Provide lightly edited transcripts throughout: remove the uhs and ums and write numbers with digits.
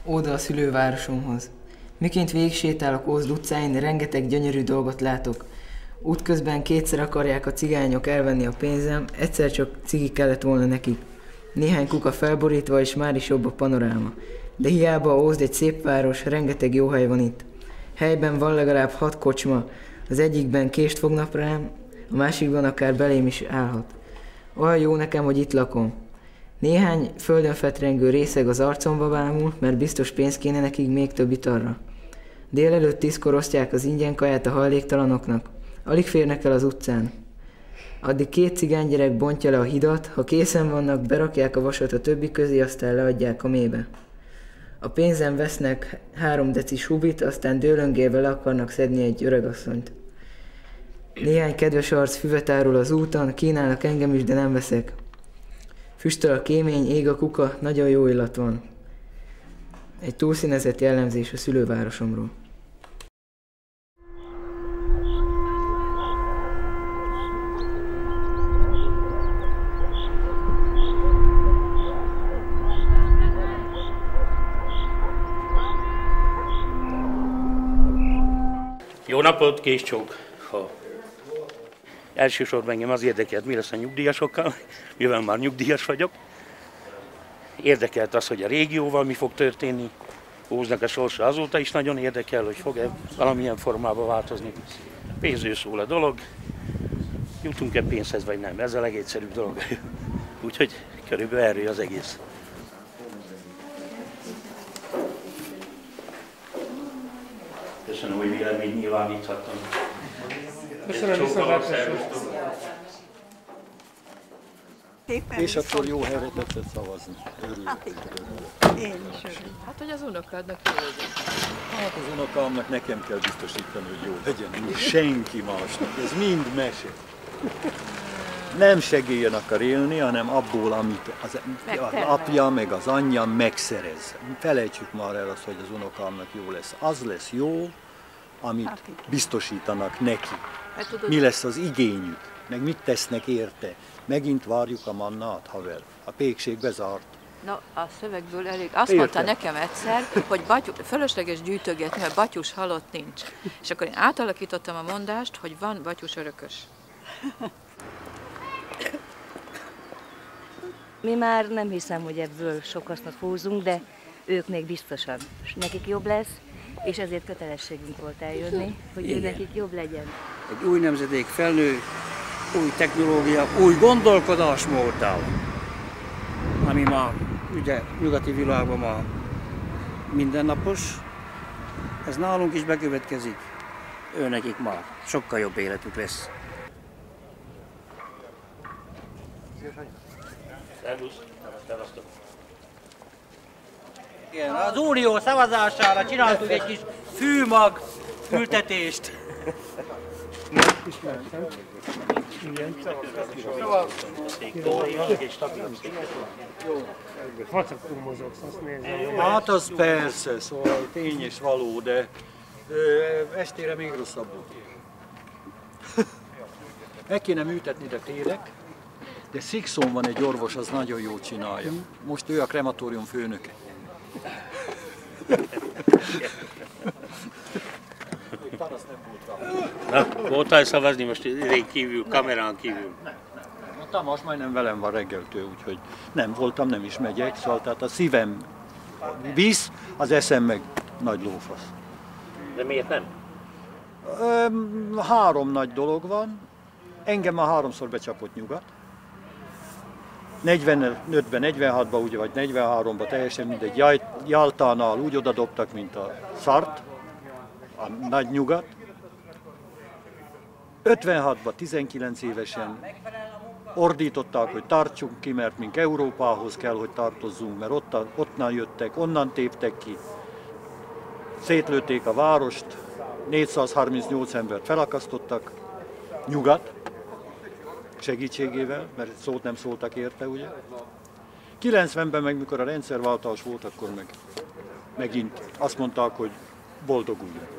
Óda a szülővárosomhoz. Miként végigsétálok Ózd utcáin, rengeteg gyönyörű dolgot látok. Útközben kétszer akarják a cigányok elvenni a pénzem, egyszer csak cigi kellett volna nekik. Néhány kuka felborítva, és már is jobb a panoráma. De hiába Ózd egy szép város, rengeteg jó hely van itt. Helyben van legalább 6 kocsma, az egyikben kést fognak rám, a másikban akár belém is állhat. Olyan jó nekem, hogy itt lakom. Néhány földön fetrengő részeg az arcomba bámul, mert biztos pénz kéne nekik még több italra. Délelőtt 10-kor osztják az ingyen kaját a hajléktalanoknak. Alig férnek el az utcán. Addig 2 cigánygyerek bontja le a hidat, ha készen vannak, berakják a vasat a többi közé, aztán leadják a mélybe. A pénzem vesznek 3 decis hubit, aztán dőlöngélve le akarnak szedni egy öregasszonyt. Néhány kedves arc füvet árul az úton, kínálnak engem is, de nem veszek. Füstöl a kémény, ég a kuka, nagyon jó illat van. Egy túlszínezett jellemzés a szülővárosomról. Jó napot, Késcsók! Elsősorban engem az érdekelt, mi lesz a nyugdíjasokkal, mivel már nyugdíjas vagyok. Érdekelt az, hogy a régióval mi fog történni. Ózdnak a sorsa azóta is nagyon érdekel, hogy fog-e valamilyen formában változni. Pénzről szól a dolog. Jutunk-e pénzhez vagy nem? Ez a legegyszerűbb dolog. Úgyhogy körülbelül erről az egész. Köszönöm, hogy véleményt nyilváníthattam. Köszönöm, viszontlátásra. És akkor jó helyre tetszett szavazni. Örülök. Én is örülök. Hát, hogy az unokádnak jó legyen. Hát az unokámnak nekem kell biztosítani, hogy jó legyen. Senki másnak. Ez mind mese. Nem segélyen akar élni, hanem abból, amit az apja meg az anyja megszerez. Felejtsük már el azt, hogy az unokámnak jó lesz. Az lesz jó, amit biztosítanak neki. Mi lesz az igényük, meg mit tesznek érte. Megint várjuk a mannát, haver. A pékség bezárt. Na, a szövegből elég. Azt mondta nekem egyszer, hogy fölösleges gyűjtögetni, mert batyus halott nincs. És akkor én átalakítottam a mondást, hogy van batyus örökös. Mi már nem hiszem, hogy ebből sok hasznot húzunk, de ők még biztosan. És nekik jobb lesz, és ezért kötelességünk volt eljönni, hogy ő nekik jobb legyen. Egy új nemzedék felnő, új technológia, új gondolkodásmóddal, ami ma ugye nyugati világban ma mindennapos, ez nálunk is bekövetkezik. Ő nekik ma sokkal jobb életük lesz. Igen, az unió szavazására csináltunk egy kis fűmag ültetést. Hát az persze, szóval tény és való, de estére még rosszabb volt. Meg kéne műtetni, de térek, de Szikszón van egy orvos, az nagyon jól csinálja. Most ő a krematórium főnöke. Na, voltál szavazni most kívül, kamerán kívül? Nem. A Tamás majdnem velem van reggeltől, úgyhogy nem voltam, nem is megyek, szóval tehát a szívem visz, az eszem meg nagy lófasz. De miért nem? 3 nagy dolog van. Engem már 3-szor becsapott nyugat. 45-ben, 46-ban, ugye, vagy 43-ban, teljesen mindegy. Jaltánál úgy odadobtak, mint a szart, a nagy nyugat. 56-ban, 19 évesen ordították, hogy tartsunk ki, mert mink Európához kell, hogy tartozzunk, mert ottan jöttek, onnan téptek ki. Szétlőtték a várost, 438 embert felakasztottak, nyugat segítségével, mert szót nem szóltak érte, ugye. 90-ben meg, mikor a rendszerváltás volt, akkor megint azt mondták, hogy boldoguljunk.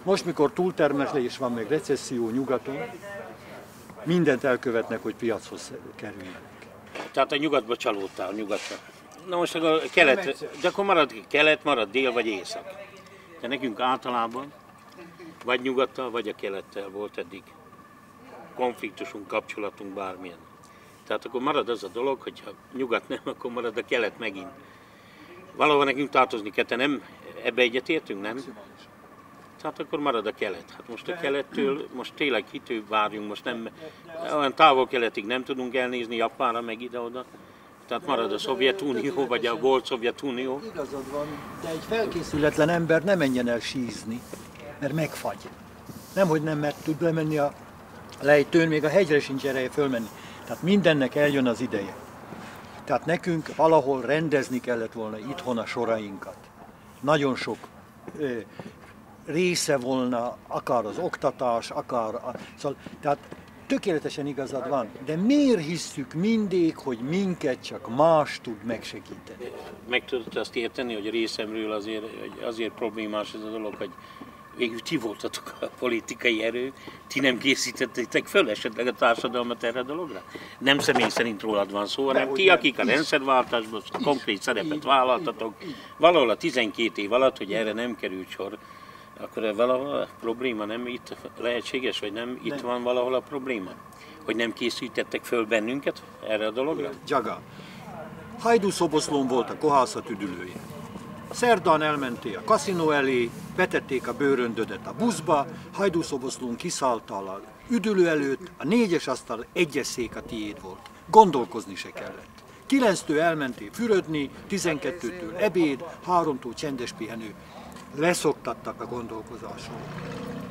Most, mikor túltermelés van, meg recesszió nyugaton, mindent elkövetnek, hogy piachoz kerüljenek. Tehát a nyugatba csalódtál, nyugatra. Na most akkor kelet, de akkor marad kelet, marad dél vagy észak. De nekünk általában vagy nyugattal, vagy a kelettel volt eddig konfliktusunk, kapcsolatunk, bármilyen. Tehát akkor marad az a dolog, hogyha nyugat nem, akkor marad a kelet megint. Valahol nekünk tartozni kell, nem ebbe egyetértünk, nem? Tehát akkor marad a kelet. Hát most a kelettől, most tényleg kitől várjunk, most nem, olyan távol-keletig nem tudunk elnézni, Japánra meg ide-oda. Tehát marad a Szovjetunió, vagy a volt Szovjetunió. Igazad van, de egy felkészületlen ember nem menjen el sízni, mert megfagy. Nemhogy nem, mert tud lemenni a lejtőn, még a hegyre sincs ereje fölmenni. Tehát mindennek eljön az ideje. Tehát nekünk valahol rendezni kellett volna itthon a sorainkat. Nagyon sok része volna, akár az oktatás, szóval, tehát tökéletesen igazad van, de miért hisszük mindig, hogy minket csak más tud megsegíteni? Meg tudod azt érteni, hogy részemről azért problémás ez a dolog, hogy végül ti voltatok a politikai erő, ti nem készítettétek föl esetleg a társadalmat erre a dologra? Nem személy szerint rólad van szó, hanem ti, akik a rendszerváltásban konkrét szerepet vállaltatok, valahol a 12 év alatt, hogy erre nem került sor, akkor valahol a probléma nem itt lehetséges, vagy nem itt van valahol a probléma? Hogy nem készítettek föl bennünket erre a dologra? Gyaga, Hajdúszoboszlón volt a kohászat üdülője. Szerdán elmentél a kaszinó elé, betették a bőröndödet a buszba, Hajdúszoboszlón kiszálltál a üdülő előtt, a 4-es asztal 1-es szék a tiéd volt. Gondolkozni se kellett. 9-től elmentél fürödni, 12-től ebéd, 3-tól csendes pihenő. Leszoktattak a gondolkozásról.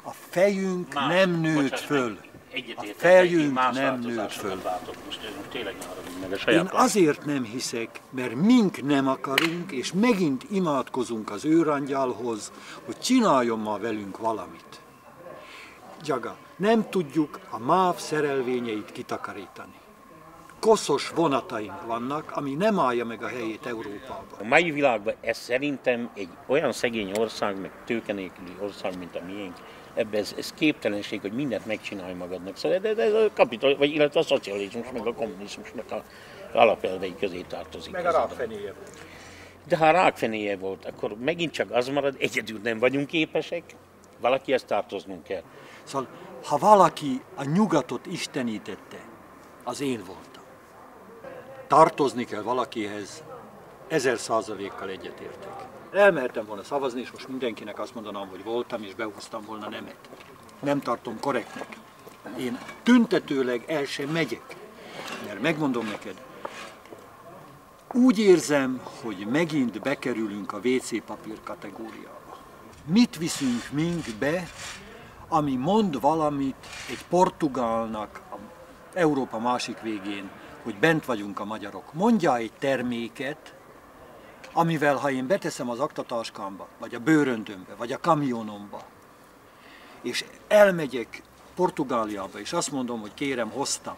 A fejünk nem nőtt föl. A fejünk nem nőtt föl. Én azért nem hiszek, mert mink nem akarunk, és megint imádkozunk az őrangyalhoz, hogy csináljon ma velünk valamit. Gyaga, nem tudjuk a MÁV szerelvényeit kitakarítani. Koszos vonataink vannak, ami nem állja meg a helyét Európában. A mai világban ez szerintem egy olyan szegény ország, meg tőkenélküli ország, mint a miénk, ebben ez képtelenség, hogy mindent megcsinálj magadnak. Szóval ez a kapital, vagy illetve a szocializmus, meg a kommunizmusnak a alapelvei közé tartozik. Meg a rákfenéje volt. De ha a rákfenéje volt, akkor megint csak az marad, egyedül nem vagyunk képesek, valakihez tartoznunk kell. Szóval, ha valaki a nyugatot istenítette, az én voltam. Tartozni kell valakihez, 1000%-kal egyetértek. Elmehettem volna szavazni, és most mindenkinek azt mondanám, hogy voltam, és behúztam volna nemet. Nem tartom korrektnek. Én tüntetőleg el sem megyek, mert megmondom neked, úgy érzem, hogy megint bekerülünk a WC papír kategóriába. Mit viszünk mink be, ami mond valamit egy portugálnak Európa másik végén, hogy bent vagyunk a magyarok. Mondja egy terméket, amivel ha én beteszem az aktatáskámba, vagy a bőröndömbe, vagy a kamionomba, és elmegyek Portugáliába, és azt mondom, hogy kérem, hoztam,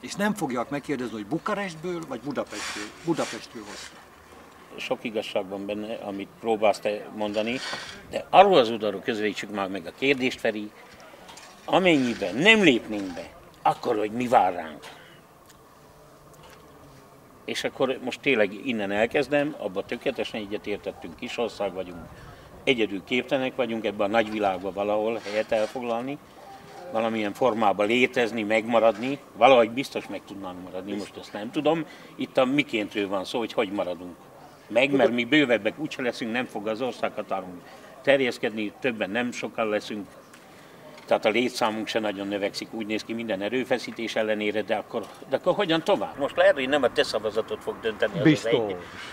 és nem fogják megkérdezni, hogy Bukarestből, vagy Budapestről hoztam. Sok igazság van benne, amit próbálsz te mondani, de arról az oldalról közelítsük már meg a kérdést, Feri, amennyiben nem lépnénk be, akkor, hogy mi vár ránk. És akkor most tényleg innen elkezdem, abban tökéletesen egyetértettünk, kis ország vagyunk, egyedül képtelenek vagyunk ebben a nagyvilágban valahol helyet elfoglalni, valamilyen formában létezni, megmaradni, valahogy biztos meg tudnánk maradni, most ezt nem tudom. Itt a mikéntről van szó, hogy maradunk meg, mert mi bővebbek úgyse leszünk, nem fog az országhatárunk terjeszkedni, többen nem sokan leszünk, tehát a létszámunk se nagyon növekszik, úgy néz ki minden erőfeszítés ellenére, de akkor hogyan tovább? Most lehet, hogy nem a te szavazatot fog dönteni az biztos.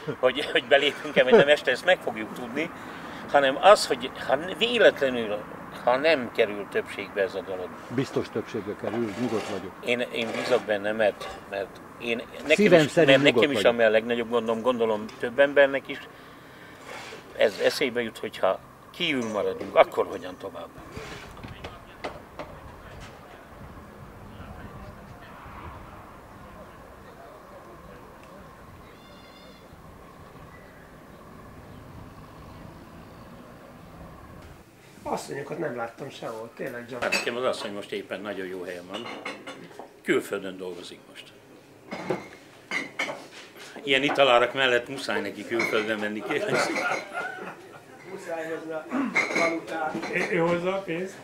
Az egy, hogy belépünk-e, vagy nem, este ezt meg fogjuk tudni, hanem az, hogy ha véletlenül, ha nem kerül többségbe ez a dolog. Biztos többségbe kerül, nyugodt vagyok. Én bízok benne, mert nekem is, ami a legnagyobb gondom, gondolom több embernek is, ez eszébe jut, hogyha kívül maradunk, akkor hogyan tovább. Asszonyokat nem láttam sehol, tényleg gyanús. Nekem az asszony most éppen nagyon jó helyen van. Külföldön dolgozik most. ilyen italárak mellett muszáj neki külföldre menni, kérlek szépen. Muszáj hozni a valutát. Ő hozza a pénzt?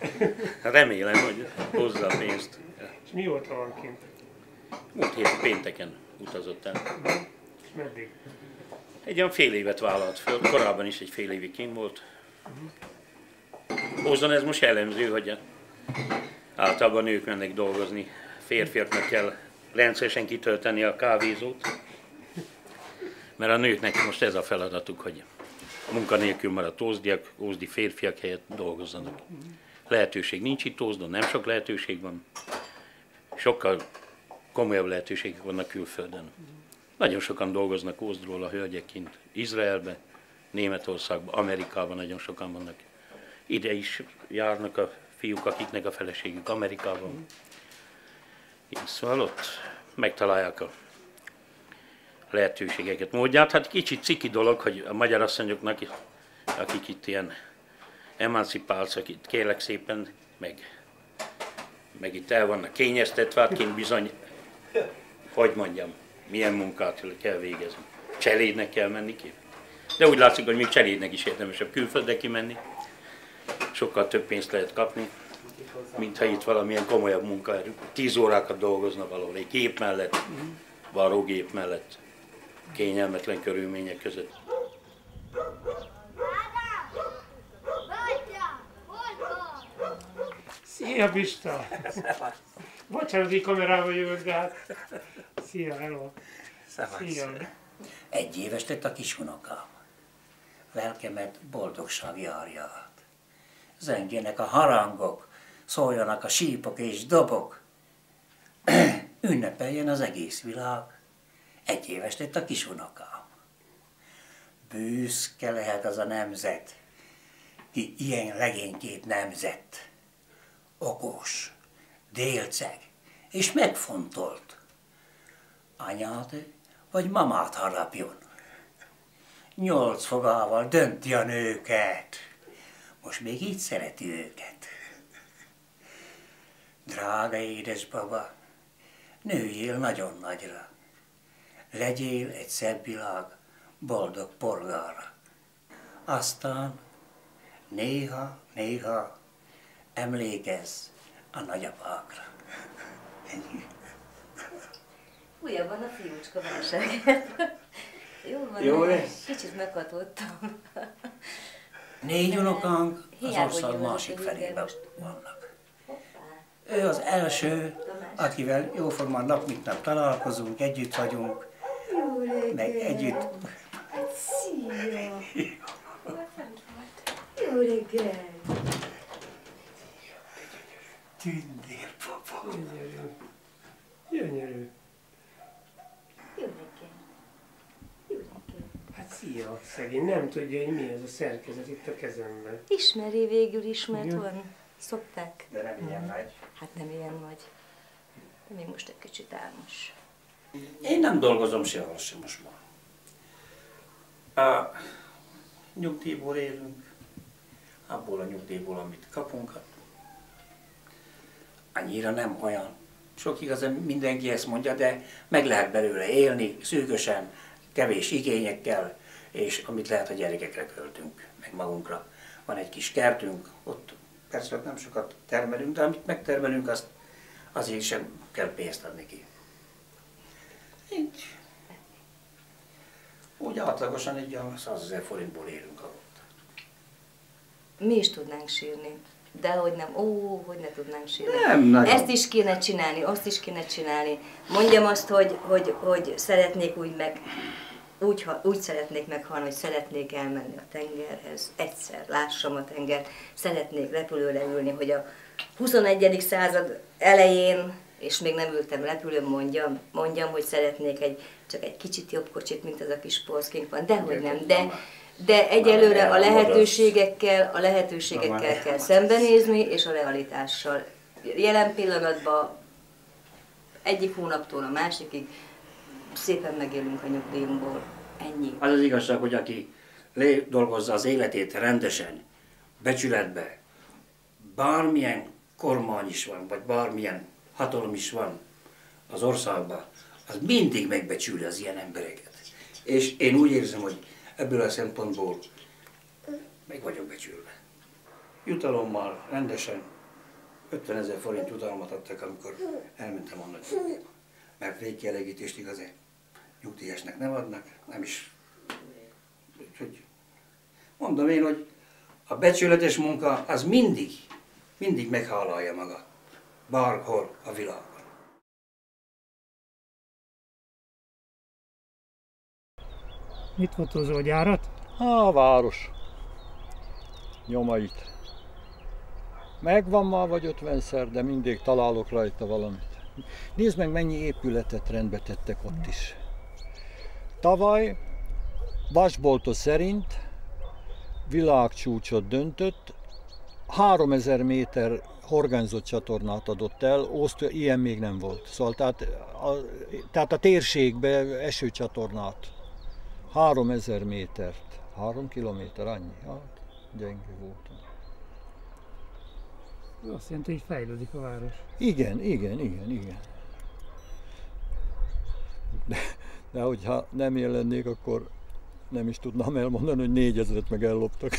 Remélem, hogy hozza a pénzt. És mióta van kint? Múlt hét pénteken utazott el. És meddig? Egy olyan fél évet vállalt föl, korábban is egy fél évig kint volt. Hozzon ez most jellemző, hogy általában nők mennek dolgozni. Férfiaknak kell rendszeresen kitölteni a kávézót, mert a nőknek most ez a feladatuk, hogy munkanélkül maradt ózdi férfiak helyett dolgozzanak. Lehetőség nincs itt Ózdon, nem sok lehetőség van. Sokkal komolyabb lehetőségek vannak külföldön. Nagyon sokan dolgoznak Ózdról a hölgyek kint Izraelbe, Németországban, Amerikában nagyon sokan vannak. Ide is járnak a fiúk, akiknek a feleségük Amerikában. Szóval ott megtalálják a lehetőségeket, módját. Hát kicsit ciki dolog, hogy a magyar asszonyoknak, akik itt ilyen emancipáltak, itt kérlek szépen, meg itt el vannak kényeztetve, hát kint bizony, hogy mondjam, milyen munkát kell végezni. Cselédnek kell menni ki. De úgy látszik, hogy még cselédnek is érdemesebb külföldre kimenni. Sokkal több pénzt lehet kapni, mintha itt valamilyen komolyabb munkaerő. 10 órákat dolgoznak valahol egy gép mellett, varrógép mellett, kényelmetlen körülmények között. Szia, Pista! Bocsánat, hogy kamerával jövök, de hát... Szia, hello! Szia! 1 éves lett a kisunokám. Lelkemet boldogság járja át. Zengjenek a harangok, szóljanak a sípok és dobok. Ünnepeljen az egész világ. 1 éves lett a kisunokám. Büszke lehet az a nemzet, ki ilyen legénykét nemzett. Okos, délceg és megfontolt. Anyát vagy mamát harapjon. 8 fogával dönti a nőket. Most még így szereti őket. Drága édesbaba, nőjél nagyon nagyra. Legyél egy szebb világ boldog polgára. Aztán néha emlékezz a nagyapákra. Ennyi. Újabban a fiúcska válság. Jó van, Jó lesz. Kicsit meghatottam. 4 unokánk az Hiába ország jön másik az felében most. vannak. Ő az első, akivel jóformán nap mint nap találkozunk, együtt vagyunk, meg együtt. Szia! Jó reggel! Tündérpapa. Gyönyörű. Jó reggel! Jó reggel! Hát szia, szegény, nem tudja, hogy mi ez a szerkezet itt a kezemben. Ismeri végül is, mert van. Szokták. De nem ilyen nagy. Hát nem ilyen nagy. De még most egy kicsit álmos. Én nem dolgozom sehol sem most már. A nyugdíjból élünk, abból a nyugdíjból, amit kapunk. Annyira nem olyan. Sok igazán mindenki ezt mondja, de meg lehet belőle élni, szűkösen, kevés igényekkel, és amit lehet a gyerekekre költünk, meg magunkra. Van egy kis kertünk, ott persze nem sokat termelünk, de amit megtermelünk, azt azért sem kell pénzt adni ki. Így. Úgy átlagosan egy olyan 100 000 forintból élünk alatt. Mi is tudnánk sírni. De hogy nem, hogy ne tudnánk sírni. Nem nagyon. Ezt is kéne csinálni, azt is kéne csinálni. Mondjam azt, hogy szeretnék úgy szeretnék meghalni, hogy szeretnék elmenni a tengerhez, egyszer lássam a tengert, szeretnék repülőre ülni, hogy a 21. század elején, és még nem ültem repülőn, mondjam, hogy szeretnék csak egy kicsit jobb kocsit, mint az a kis Polskink van, dehogy nem, de egyelőre a lehetőségekkel kell szembenézni, és a realitással. Jelen pillanatban egyik hónaptól a másikig szépen megélünk a nyugdíjunkból. Ennyi. Az az igazság, hogy aki dolgozza az életét rendesen, becsületbe, bármilyen kormány is van, vagy bármilyen hatalom is van az országban, az mindig megbecsüli az ilyen embereket. És én úgy érzem, hogy ebből a szempontból meg vagyok becsülve. Jutalommal rendesen 50 000 forint jutalmat adtak, amikor elmentem a nagynyugdíjba. Mert végkielégítést igazán nyugdíjasnak nem adnak, nem is. Úgyhogy mondom én, hogy a becsületes munka az mindig meghálalja maga. Bárhol a világon. Mit fotózol, gyárat? A város nyomait. Megvan már vagy 50-szer, de mindig találok rajta valamit. Nézd meg, mennyi épületet rendbe tettek ott is. Tavaly Vasbolto szerint világcsúcsot döntött, 3000 méter horgányzott csatornát adott el, ilyen még nem volt. Szóval tehát a térségbe esőcsatornát. 3000 métert. 3 kilométer, annyi. Hát, gyenge voltam. Azt jelenti, hogy fejlődik a város. Igen. De hogyha nem jelennék, akkor nem is tudnám elmondani, hogy 4000-et meg elloptak.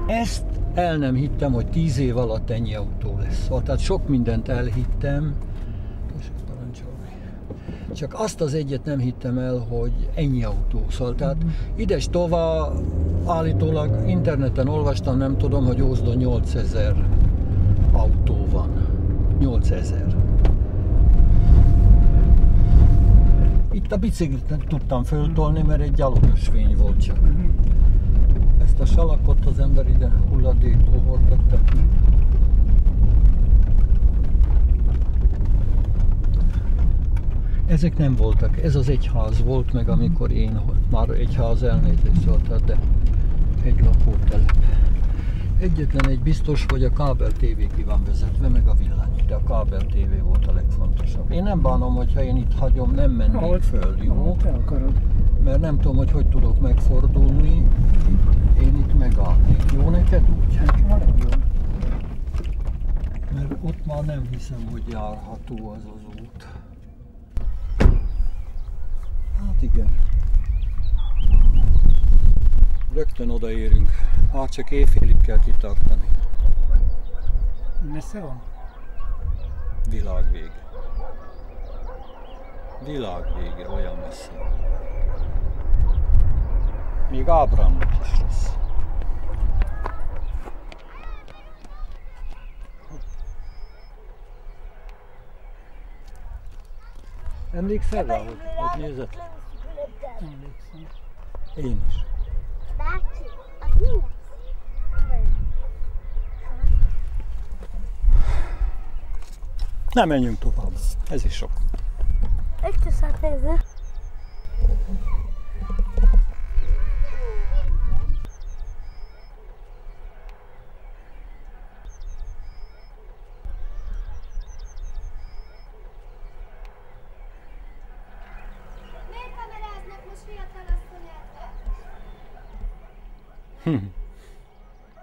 Ezt el nem hittem, hogy 10 év alatt ennyi autó lesz. Szóval, tehát sok mindent elhittem, csak azt az egyet nem hittem el, hogy ennyi autó. Szóval, tehát ides tova állítólag interneten olvastam, nem tudom, hogy Ózdon 8000 autó van. 8000. Itt a biciklit nem tudtam föltolni, mert egy gyalogösvény volt csak. Ezt a salakot az ember ide hulladékból hordatta ki. Ezek nem voltak, ez az egyház volt meg, amikor én már egyház elnézést voltam, de egy lakótelep. Egyetlen egy biztos, hogy a kábel TV ki van vezetve, meg a villany, de a kábel TV volt a legfontosabb. Én nem bánom, hogyha én itt hagyom, nem mennék föl, jó? Mert nem tudom, hogy tudok megfordulni, én itt megállnék. Jó neked úgy? Mert ott már nem hiszem, hogy járható az az út. Hát igen. Rögtön odaérünk. Hát csak éjfélig kell kitartani. Messze van? Világ vége. Világ vége, olyan messze. Még Ábrámnak is lesz. Emlékszel rá, hogy nézed? Emlékszem. Én is. Bácsi, az mi lesz? Nem menjünk tovább, ez is sok. 500 ezer. Miért kameráznak most fiatalasszonyát?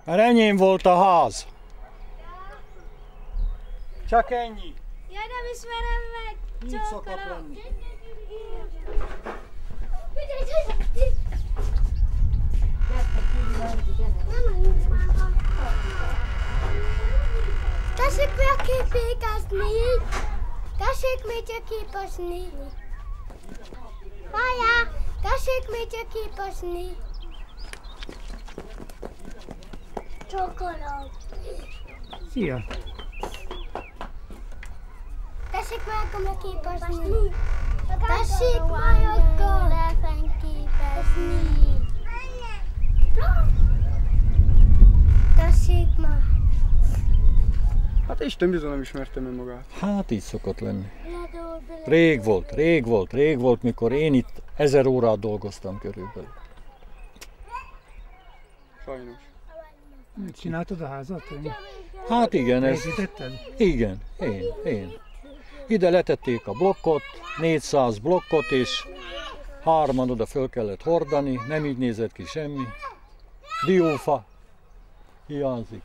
Mert enyém volt a ház. Csak ennyi. Jaj, nem ismerem meg! Így szokott lenni. Tessék meg képékezni! Tessék még csak képezni! Várjál! Tessék még csak képezni! Csokolom! Szia! Tessék meg a képezni! Tessék meg a képezni! Tessék már! Hát Isten bizony nem ismertem önmagát. Hát így szokott lenni. Rég volt, mikor én itt 1000 órát dolgoztam körülbelül. Sajnos. Csináltad a házat? Hát igen, ez... Építetted? Igen, én. Ide letették a blokkot, 400 blokkot, és 3-an oda föl kellett hordani, nem így nézett ki semmi. Diófa hiányzik.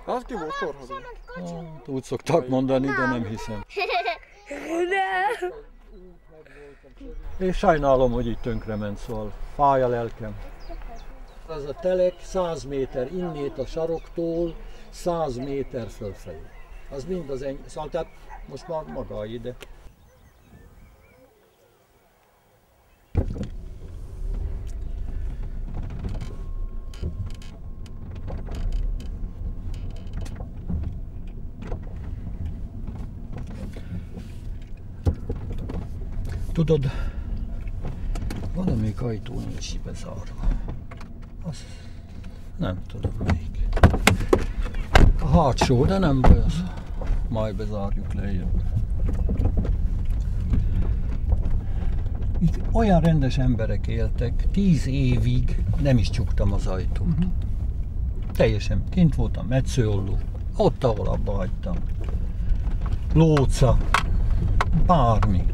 Az ki volt korhadó? Hát, úgy szoktak mondani, de nem hiszem. És sajnálom, hogy így tönkrement, szóval fáj a lelkem. Az a telek 100 méter innét a saroktól, 100 méter fölfelé. Az mind az ennyi, szóval tehát most már maga ide. Tudod, valamelyik ajtó nincs bezárva. Az nem tudom melyik. A hátsó, de nem baj, az majd bezárjuk lejjebb. Itt olyan rendes emberek éltek, 10 évig nem is csuktam az ajtót. Teljesen kint voltam, metszőolló, ott ahol abba hagytam. Lóca, bármi.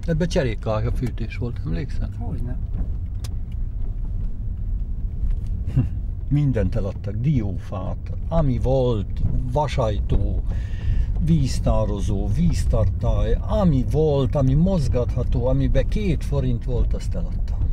Ebben cserékkártya fűtés volt, emlékszel? Hogyne. Mindent eladtak, diófát, ami volt, vasajtó, víztározó, víztartály, ami volt, ami mozgatható, amiben 2 forint volt, azt eladtam.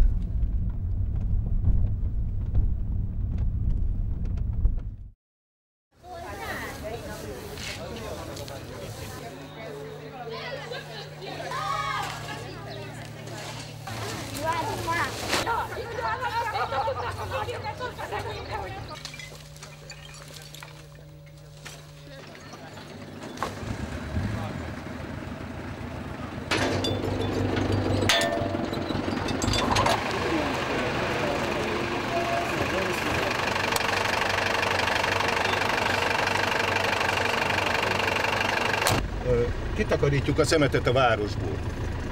Kitakarítjuk a szemetet a városból.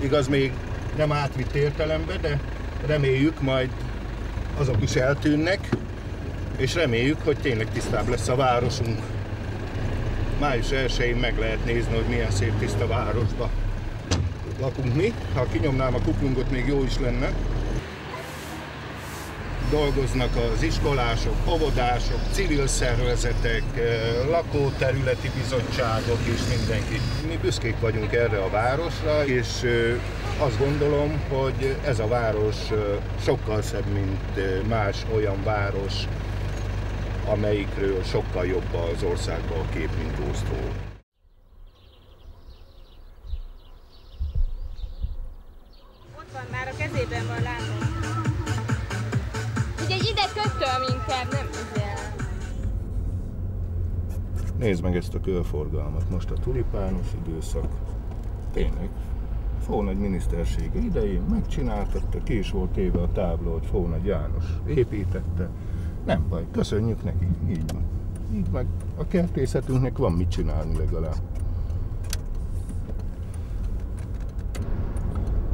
Igaz, még nem átvitt értelemben, de reméljük majd azok is eltűnnek, és reméljük, hogy tényleg tisztább lesz a városunk. Május 1-én meg lehet nézni, hogy milyen szép tiszta városba lakunk mi. Ha kinyomnám a kuplungot, még jó is lenne. Dolgoznak az iskolások, óvodások, civil szervezetek, lakóterületi bizottságok és mindenki. Mi büszkék vagyunk erre a városra, és azt gondolom, hogy ez a város sokkal szebb, mint más olyan város, amelyikről sokkal jobb az országban a kép, mint Ózdról. Ott van, már a kezében van, látom. Ugye ide kötöm inkább, nem ide. Nézd meg ezt a körforgalmat, most a tulipános időszak, tényleg. Fónagy minisztersége idején megcsináltatta, ki is volt téve a tábla, hogy Fónagy János építette. Nem baj, köszönjük neki, így van. Így meg a kertészetünknek van mit csinálni legalább.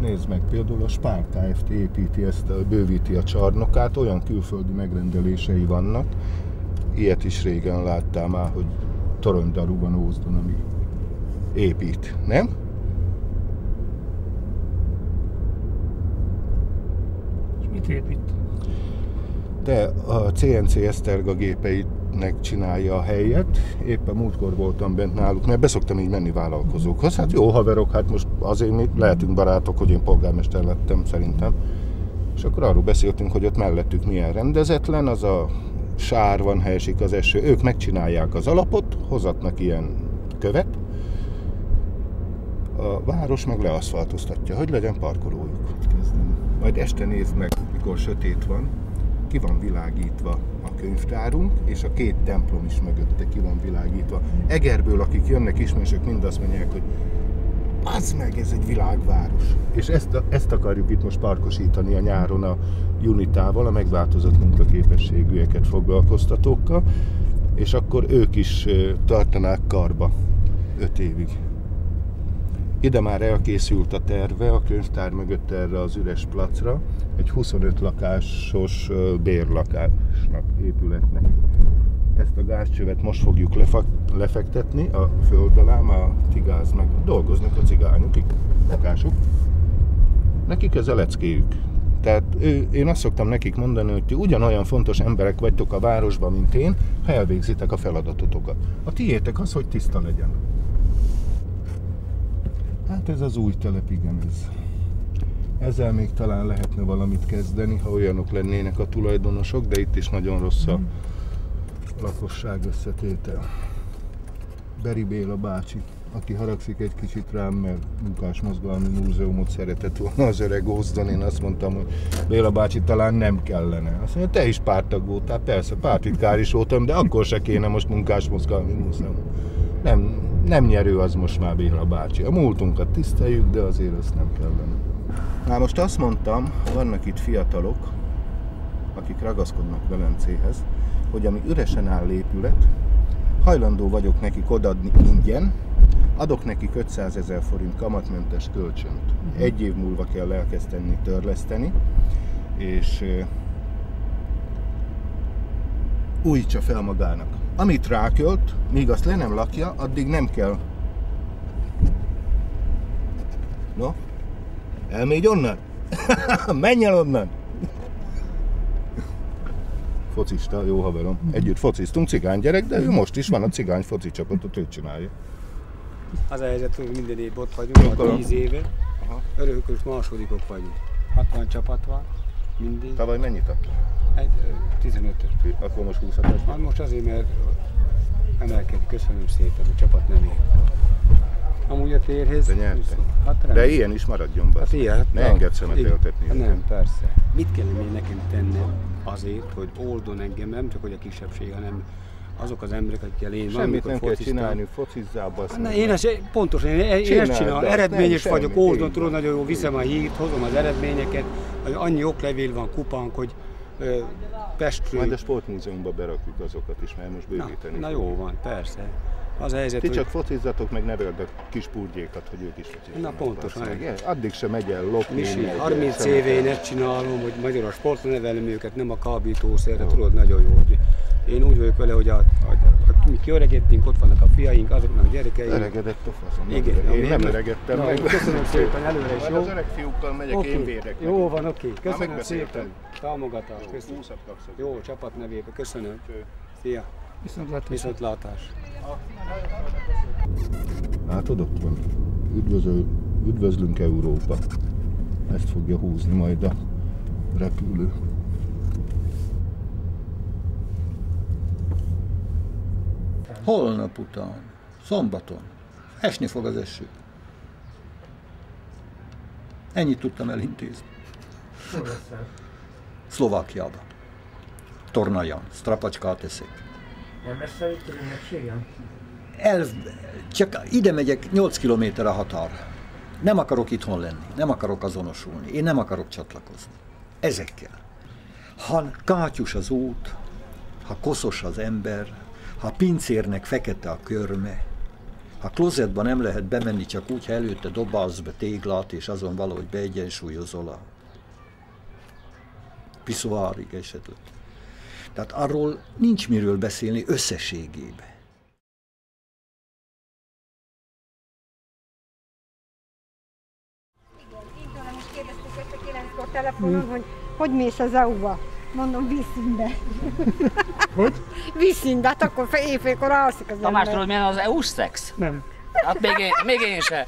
Nézd meg, például a Spár Kft. Építi bővíti a csarnokát, olyan külföldi megrendelései vannak. Ilyet is régen láttál már, hogy toronydaru van Ózdon, ami épít, nem? És mit épít? De a CNC Eszterga gépeinek csinálja a helyet. Éppen múltkor voltam bent náluk, mert beszoktam így menni vállalkozókhoz. Hát jó haverok, hát most azért mi lehetünk barátok, hogy én polgármester lettem szerintem. És akkor arról beszéltünk, hogy ott mellettük milyen rendezetlen, az a sár van, ha esik az eső. Ők megcsinálják az alapot, hozatnak ilyen követ. A város meg leaszfaltoztatja, hogy legyen parkolójuk. Majd este nézd meg, mikor sötét van, ki van világítva a könyvtárunk, és a 2 templom is mögötte ki van világítva. Egerből, akik jönnek ismerősök, mind azt mondják, hogy az meg, ez egy világváros. És ezt akarjuk itt most parkosítani a nyáron a Unitával, a megváltozott munkaképességűeket foglalkoztatókkal, és akkor ők is tartanák karba 5 évig. Ide már elkészült a terve a könyvtár mögött erre az üres placra, egy 25 lakásos bérlakásnak, épületnek. Ezt a gázcsövet most fogjuk lefektetni a föld alá, már a tigáz meg dolgoznak a cigányok itt. munkások. Nekik ez a leckéjük. Tehát én azt szoktam nekik mondani, hogy ti ugyanolyan fontos emberek vagytok a városban, mint én, ha elvégzitek a feladatotokat. A tiétek az, hogy tiszta legyen. Hát ez az új telep, igen, ezzel még talán lehetne valamit kezdeni, ha olyanok lennének a tulajdonosok, de itt is nagyon rossz a lakosság összetétel. Beri Béla bácsi, aki haragszik egy kicsit rám, mert munkásmozgalmi múzeumot szeretett volna az öreg Ózdon, én azt mondtam, hogy Béla bácsi, talán nem kellene. Azt mondja, te is párttag voltál, persze, pártitkár is voltam, de akkor se kéne most munkásmozgalmi múzeum. Nem nyerő az most már Béla bácsi. A múltunkat tiszteljük, de azért azt nem kellene. Na most azt mondtam, vannak itt fiatalok, akik ragaszkodnak Velencéhez, hogy ami üresen áll épület, hajlandó vagyok nekik odaadni ingyen, adok nekik 500 000 forint kamatmentes kölcsönt. 1 év múlva kell elkezdeni törleszteni, és újítsa fel magának. Amit rákölt, míg azt le nem lakja, addig nem kell. No? Elmégy onnan? Menj el onnan! Focista, jó haverom. Együtt fociztunk, cigány gyerek, de ő most is van a cigány foci csapatot, ő csinálja. Az a helyzet, hogy minden év ott vagyunk, már 10 éve. Örökös másodikok vagyunk. 60 csapat van, mindig. Tavaly mennyit adtak? 15-öt. Akkor most 20-at adtak? Hát most azért, mert emelkedik, köszönöm szépen, a csapat nem ér. Amúgy a térhez... De nyertek. Hát de ilyen is maradjon be. Hát ilyen. Ne engedd szemeteltetni. Hát nem, persze. Mit kellene még nekem tennem azért, hogy oldon engem, nem csak hogy a kisebbség, hanem azok az emberek, akikkel én semmit nem kell csinálni, focizzál, baszni. Én ezt pontosan, én ezt csinálom. Eredményes vagyok, oldon tudod, nagyon jó, viszem a hírt, hozom az eredményeket, annyi oklevél van, kupánk, hogy Pestről... Majd a sportmúzeumban berakjuk azokat is, mert most bővíteni. Na jó van, persze. Az a helyzet, ti csak focizzatok, meg neveld a kis purgyékat, hogy ők is focizzanak. Na pontosan. Addig sem megy el lopni. Misi, 30 éve én ezt csinálom, hogy magyar a sportra nevelem őket, nem a kábítószerre, tudod, nagyon jó. Én úgy vagyok vele, hogy mi kiöregettünk, ott vannak a fiaink, azoknak a gyerekeink. Öregedett a faszom. Igen. Én nem öregedtem meg. Köszönöm szépen, előre is jó. Az öreg fiúkkal megyek, én védek. Jó van, oké. Köszönöm szépen. Támogatást, köszönöm. Jó, csapat nevében, köszönöm. Szia. Viszontlátás. Látod, ott van. Üdvözlünk Európa. Ezt fogja húzni majd a repülő. Holnap után, szombaton, esni fog az eső. Ennyit tudtam elintézni. Szlovákiában. Tornajan, strapacskát eszek. Nem messze itt az ünnepségen? Csak ide megyek, 8 kilométer a határ. Nem akarok itthon lenni, nem akarok azonosulni, én nem akarok csatlakozni. Ezekkel. Ha kátyus az út, ha koszos az ember, ha pincérnek fekete a körme, ha klozetba nem lehet bemenni csak úgy, ha előtte dobálsz be téglát, és azon valahogy beegyensúlyozol a piszoárig esetleg. Tehát arról nincs miről beszélni összességében. Én tőlem is kérdezték este 9-kor telefonon, hogy mész az EU-ba. Mondom, vízszínbe. Hogy? Vízszínbe, hát akkor éjfélkor alszik az Tamás, tudod, milyen az EU-s szex? Nem. Hát még én se.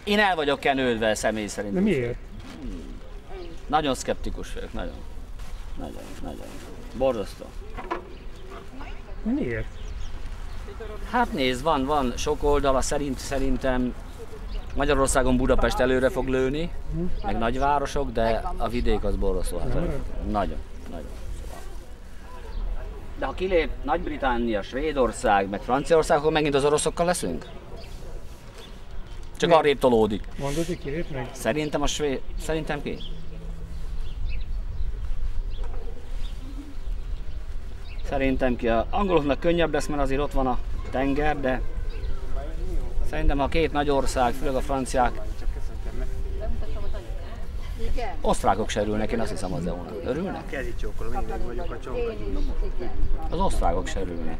Én el vagyok kenődve személy szerint. De miért? Nagyon szkeptikus vagyok, nagyon. Borzasztó. Miért? Hát nézd, van sok oldala, szerintem Magyarországon Budapest előre fog lőni, meg nagyvárosok, de a vidék az borzasztó. Hát nagyon. De ha kilép Nagy-Britannia, Svédország, meg Franciaország, akkor megint az oroszokkal leszünk? Csak arrébb tolódik. Mondod, hogy kilép meg? Szerintem ki? Szerintem ki. A angoloknak könnyebb lesz, mert azért ott van a tenger, de szerintem a két nagy ország, főleg a franciák, Osztrákok se örülnek, én azt hiszem az EU-nak. Örülnek? Kericsókolom, én meg vagyok a csonka. Az osztrákok se örülnek.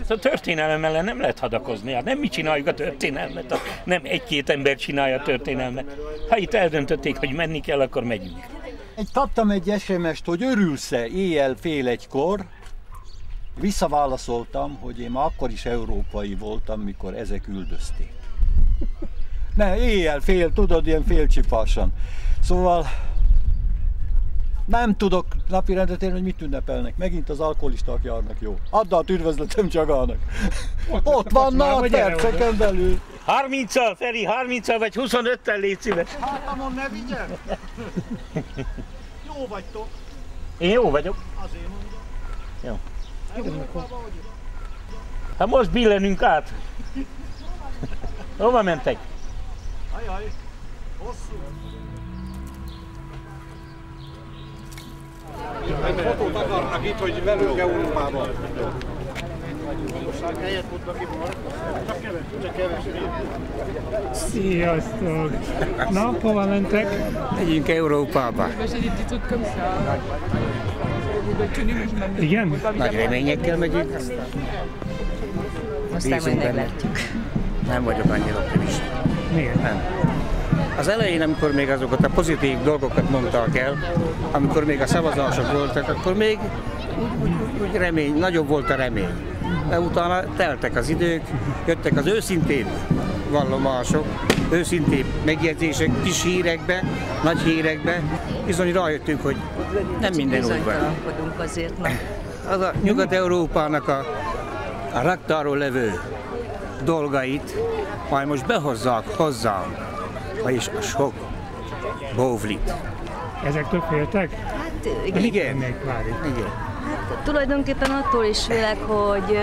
A történelem ellen nem lehet hadakozni, hát nem mi csináljuk a történelmet, nem egy-két ember csinálja a történelmet. Ha itt eldöntötték, hogy menni kell, akkor megyünk. Kaptam egy SMS-t, hogy örülsz-e éjjel fél egykor. Visszaválaszoltam, hogy én már akkor is európai voltam, mikor ezek üldözték. Ne, éjjel fél, tudod, ilyen félcsipásan. Szóval nem tudok napirendet élni, hogy mit ünnepelnek. Megint az alkoholisták járnak jó. Add át üdvözletem Csagának. Ott vannak perceken belül. 30-al, Feri, 30-al vagy 25-tel, légy szíves. Hátamon ne vigyen! Jó vagytok. Én jó vagyok. Azért mondom. Jó. Hát most billenünk át. Hova mentek? Ajaj, hosszú. Egy fotót akarnak itt, hogy velünk Európában. Sziasztok! Na, hova mentek? Megyünk Európába. Igen? Nagy reményekkel megyünk. Aztán majd meglátjuk. Nem vagyok annyira optimista. Miért? Nem. Az elején, amikor még azokat a pozitív dolgokat mondták el, amikor még a szavazások voltak, akkor még úgy remény, nagyobb volt a remény. De utána teltek az idők, jöttek az őszintébb vallomások, őszintébb megjegyzések kis hírekbe, nagy hírekbe. Bizony rájöttünk, hogy nem minden úgy van. Bizonytalankodunk azért, na. Az a Nyugat-Európának a raktáron levő dolgait majd most behozzák hozzánk, vagyis a sok bóvlit. Ezektől féltek? Hát Igen. Igen. Hát tulajdonképpen attól is félek, hogy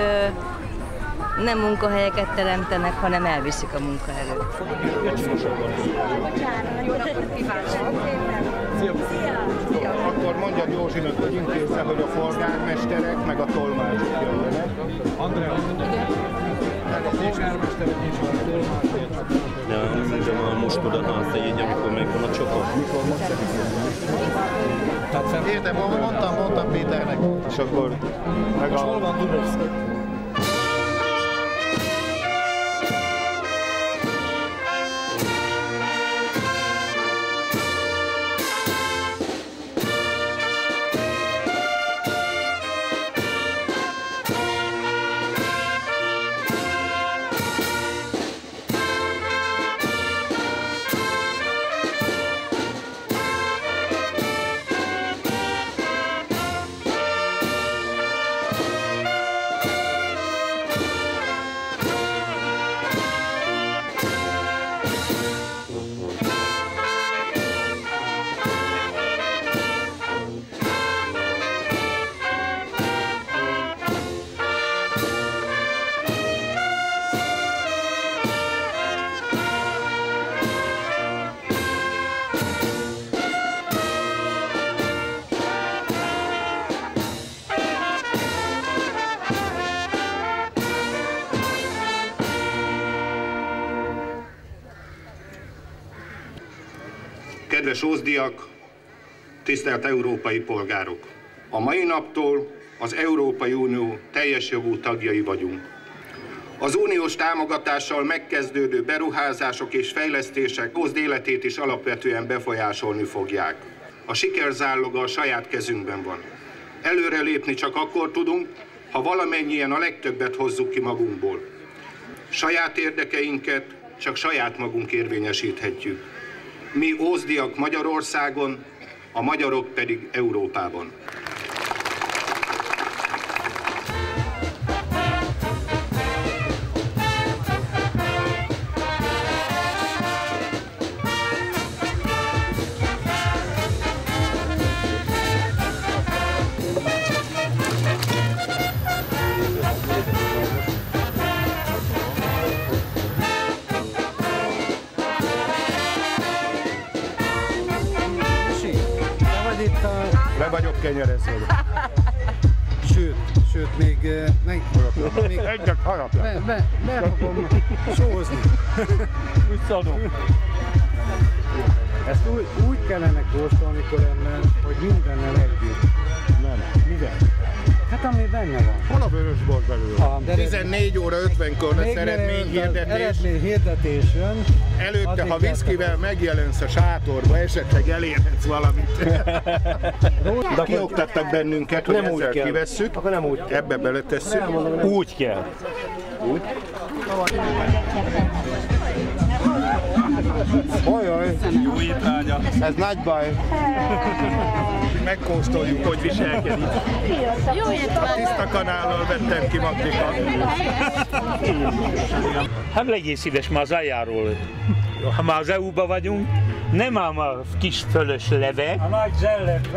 nem munkahelyeket teremtenek, hanem elviszik a munkaerőt. Akkor mondjad Józsinak, hogy intézze, hogy a polgármesterek meg a tolmácsok jöjjenek. Andrea, meg a polgármesterek és a tolmácsok. De már most oda átlegy, amikor megvan a csapat. Mikor mondtad? Értem, mondtam Péternek, és akkor meg a... Hol van Dubovszki? Kedves ózdiak, tisztelt európai polgárok! A mai naptól az Európai Unió teljes jogú tagjai vagyunk. Az uniós támogatással megkezdődő beruházások és fejlesztések Ózd életét is alapvetően befolyásolni fogják. A siker záloga a saját kezünkben van. Előrelépni csak akkor tudunk, ha valamennyien a legtöbbet hozzuk ki magunkból. Saját érdekeinket csak saját magunk érvényesíthetjük. Mi ózdiak Magyarországon, a magyarok pedig Európában. Le vagyok kenyerezve. Sőt, még egyet harapja. Be fogom sózni. Úgy szadom. Ezt úgy kellene kóstolni, mikor lenne, hogy mindennel együtt. Nem. Mivel? Hát ami benne van. Hol a vörösbor belül? 14 óra 50-kor lesz eredményhirdetés jön. Előtte, ha viszkivel megjelensz a sátorba, esetleg elérhetsz valamit. Kioktattak bennünket, hogy ezzel kivesszük, ebbe beletesszük. Úgy kell. Úgy. Ajaj! Jó étvágya! Ez nagy baj. Megkóstoljuk, hogy viselkedik. Jó étvágya! Tiszta kanállal vettem ki maglikat. Hát legyél szíves, már az aljáról. Ha már az EU-ba vagyunk, nem ám a kis fölös leve,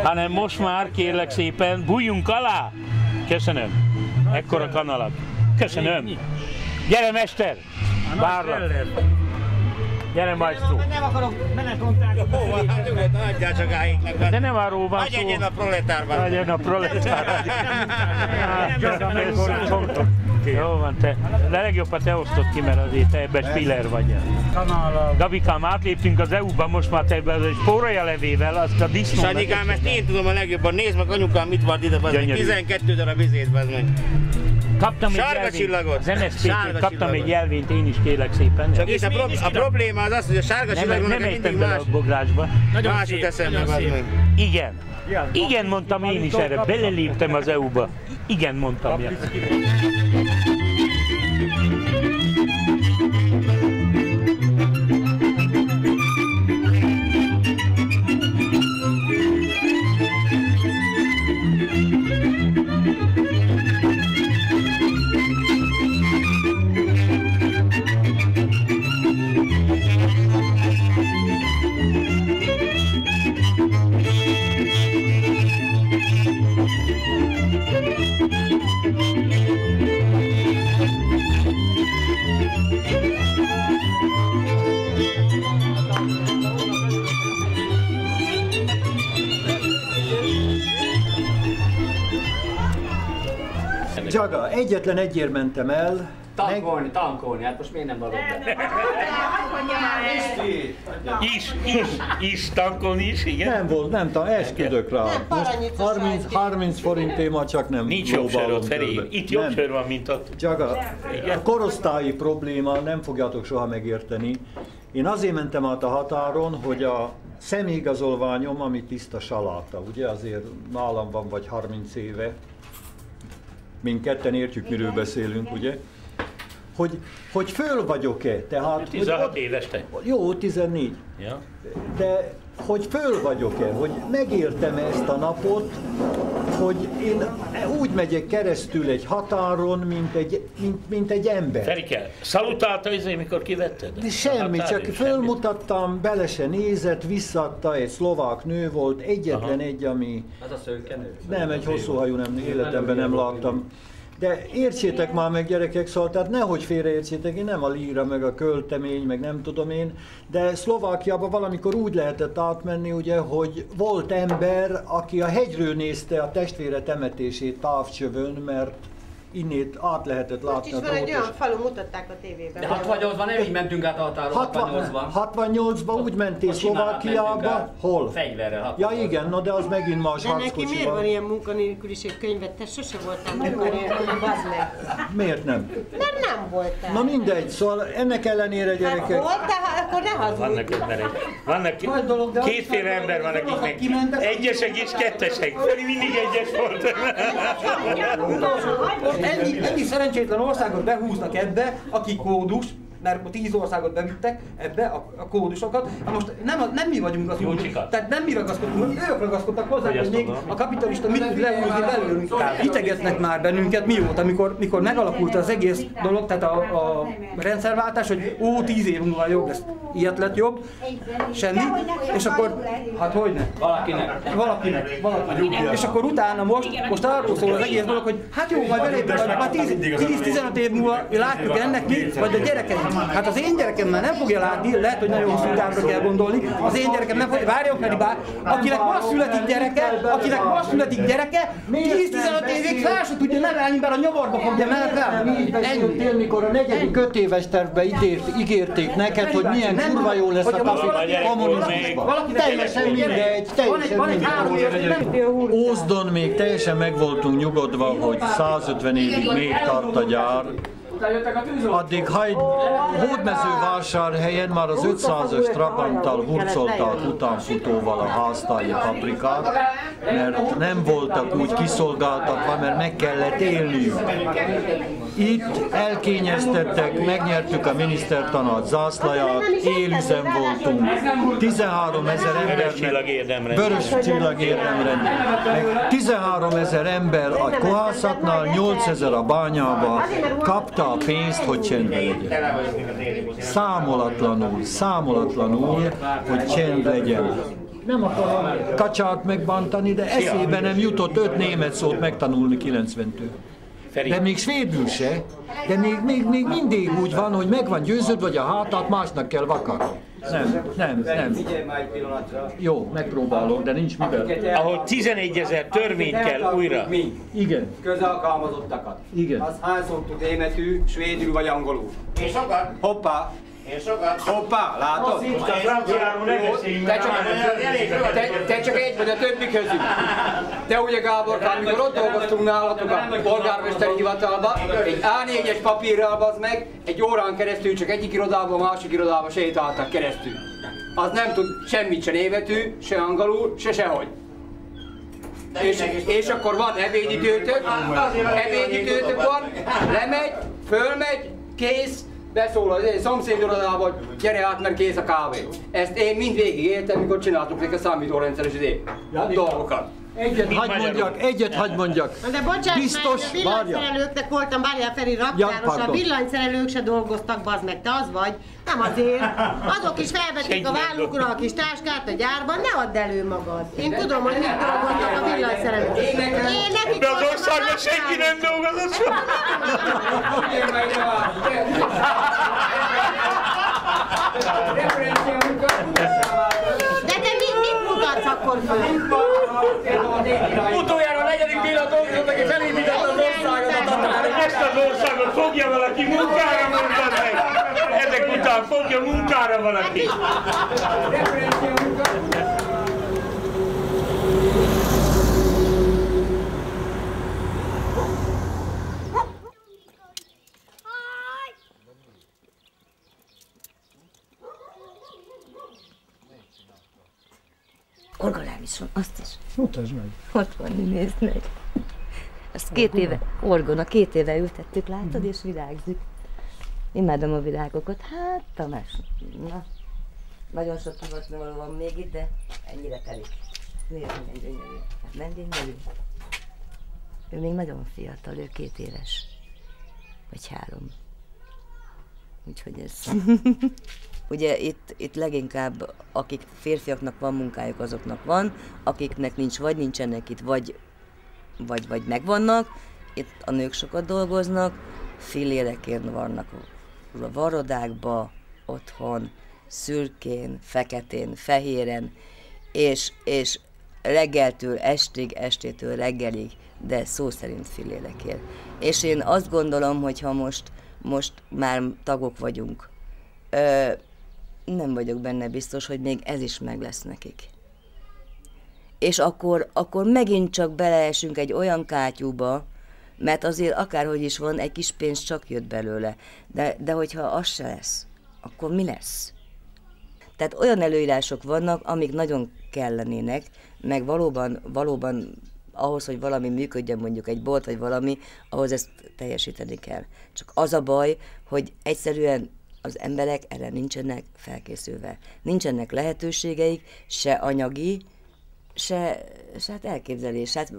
hanem most már kérlek szépen, bújjunk alá! Köszönöm. Ekkora kanalat. Köszönöm. Gyere, mester! Várlak. Gyere, majstró! Nem akarok menetmondákat. Adjál csak áiknak. De nem arról van szó. Legyen a proletárban. Legyen a proletárban. Jó van, te. De legjobb, ha te osztod ki, mert azért te ebben spiller vagy. Gabikám, átléptünk az EU-ban, most már te ebben egy spórolja levével, azt a disznó. Sanyikám, ezt én tudom a legjobban. Nézd meg, anyukám, mit van ide, 12 darab vizét, meg. Kaptam egy sárga jelvényt, csillagot. az MSZP-től kaptam egy jelvényt, én is kérlek szépen. Csak itt a probléma az az, hogy a sárga csillagnak nem mindig más. A bográsba. Más jut eszembe, meg. Igen. Igen, mondtam én is erre. Beleléptem az EU-ba. Igen, mondtam. Jaga, egyetlen egyért mentem el. Tankolni, hát most miért nem valóban? Is, tankolni is, igen? Nem volt, esküdök rá. Most 30 forintért már csak nem. Nincs jobb sör ott, Feri. Itt jobb sör van, mint ott. Jaga, a korosztályi probléma, nem fogjátok soha megérteni. Én azért mentem át a határon, hogy a személyigazolványom, ami tiszta saláta, ugye azért nálam van vagy 30 éve, mindketten értjük, miről beszélünk, ugye? Hogy föl vagyok-e? Tehát, 16 éves te. Jó, 14. Ja. De hogy föl vagyok-e, hogy megértem ezt a napot, hogy én úgy megyek keresztül egy határon, mint egy ember. Ferike, szalutálta izé, mikor kivetted? De semmi, csak fölmutattam, bele se nézett, visszaadta, egy szlovák nő volt, egyetlen egy, ami... Az a szőkenő? Nem, egy hosszú hajú, nem, életemben nem láttam. De értsétek már meg, gyerekek, szóval, tehát nehogy félreértsétek, én nem a líra, meg a költemény, meg nem tudom én, de Szlovákiában valamikor úgy lehetett átmenni, ugye, hogy volt ember, aki a hegyről nézte a testvére temetését távcsövön, mert innét át lehetett látni a dolgot. Most is van egy olyan falu, mutatták a tévében. De 68-ban nem így mentünk át a határon, 68-ban úgy mentél Szlovákiába, hol? Fegyverrel. Ja igen, no, de az megint más harckocsival. De neki miért van ilyen munkanélküliség könyvet? Te sose voltál munkanélküli, bazd meg. Miért nem? Nem voltál. Na mindegy, szóval ennek ellenére, gyerekek... Hát voltál, akkor ne hazudj. Vannak kétféle ember van, akiknek egyesek és kettesek. Feri mindig egyes volt. Ennyi szerencsétlen országot behúznak ebbe, aki kódus, mert 10 országot bevittek ebbe a kódusokat. Most nem mi vagyunk az kódusok, tehát nem mi ragaszkodunk, ők ragaszkodtak hozzá, hogy még a kapitalista mit tud lehúzni belőlünk. Itegetnek már bennünket mióta, mikor megalakult az egész dolog, tehát a rendszerváltás, hogy 10 év múlva jobb lesz. Ilyet lett jobb, semmi, és akkor, hát hogyne? Valakinek. És akkor utána most arról szól az egész dolog, hogy hát jó, majd belépünk, már 10-15 év múlva látjuk ennek mi, vagy a gyerekeink Hát az én gyerekemmel nem fogja látni, lehet, hogy nagyon hosszú távra kell gondolni, az én gyerekem nem fogja, várjon pedig bár, akinek most születik gyereke, 10-15 évig fel se tudja nevelni, mert a nyavarba fogja nevelni. Ennyi, mikor a 4. 5 éves tervbe ígérték neked, hogy milyen kurva jó lesz a kommunizmusban. Teljesen mindegy, Ózdon még teljesen meg voltunk nyugodva, hogy 150 évig még tart a gyár. Addig Hódmezővásárhelyen már az 500-as Trabanttal hurcolták utánfutóval a háztáji paprikát, mert nem voltak úgy kiszolgáltatva, mert meg kellett élniük. Itt elkényeztettek, megnyertük a minisztertanács zászlaját, élüzem voltunk. 13 000 embernek, Vörös Csillag érdemrend, 13 000 ember a kohászatnál, 8 000 a bányába kapta a pénzt, hogy csendben legyen. Számolatlanul, hogy csend legyen. Nem akarom kacsát megbántani, de eszébe nem jutott 5 német szót megtanulni 90-től. De még svédül se, de még mindig úgy van, hogy meg van győződve, hogy a hátát másnak kell vakarni. Nem. Jó, megpróbálok, de nincs mivel. Ahol 11 000 törvényt kell újra. Igen. Közalkalmazottakat. Igen. Az hányszor tud németül, svédül vagy angolul? Én sokat. Hoppá. Én sokat. Hoppá, látod? Te csak egy vagy a többi közül. Te ugye Gáborkán, mikor ott dolgoztunk nálatok a polgármesteri hivatalban, egy A4-es papírral bazd meg, egy órán keresztül csak egyik irodából, másik irodába sétáltak keresztül. Az nem tud semmit se németül, se angolul, se sehogy. És akkor van ebédidőtök van, lemegy, fölmegy, kész, beszól a szomszédirodába, hogy gyere át, mert kész a kávé. Ezt én mindvégig éltem, mikor csináltuk neki a számítórendszeres dolgokat. Egyet hagy mondjak. De bocsánat, biztos, mert villanyszerelőknek voltam, várjál Feri raktáros, a villanyszerelők se dolgoztak, bazd meg, te az vagy. Nem azért. Azok is felvették a vállukra a kis táskát a gyárban, ne add elő magad. Én tudom, hogy mit dolgoztak a villanyszerelők. Én nekik de az országban senki nem dolgozott soha. De te mit mutatsz akkor föl? Utoljára a 4. pillanat dolgozott, aki felépítette az országot. Ezt az országot fogja valaki munkára, mondtad meg. Ezek után fogja munkára valaki. Orgalám is van, azt is. Mutasd meg. Ott van, nézd meg. Azt 2 éve, orgona, 2 éve ültettük, látod, és virágzik. Imádom a virágokat. Hát, Tamás, na, nagyon sok hivatlanul van még itt, de ennyire telik. Nézd, milyen gyönyörű. Nem gyönyörű? Ő még nagyon fiatal, ő 2 éves. Vagy 3. Úgyhogy ez... Ugye itt leginkább, akik férfiaknak van munkájuk, azoknak van, akiknek nincs, vagy nincsenek itt, vagy megvannak. Itt a nők sokat dolgoznak, fillérekért vannak a varodákba, otthon, szürkén, feketén, fehéren, és reggeltől estig, estétől reggelig, de szó szerint fillélekért. És én azt gondolom, hogy ha most már tagok vagyunk, nem vagyok benne biztos, hogy még ez is meg lesz nekik. És akkor megint csak beleesünk egy olyan kátyúba, mert azért akárhogy is van, egy kis pénz csak jött belőle. De hogyha az se lesz, akkor mi lesz? Tehát olyan előírások vannak, amik nagyon kellenének, meg valóban ahhoz, hogy valami működjön, mondjuk egy bolt vagy valami, ahhoz ezt teljesíteni kell. Csak az a baj, hogy egyszerűen az emberek erre nincsenek felkészülve. Nincsenek lehetőségeik, se anyagi, se hát elképzelés. Hát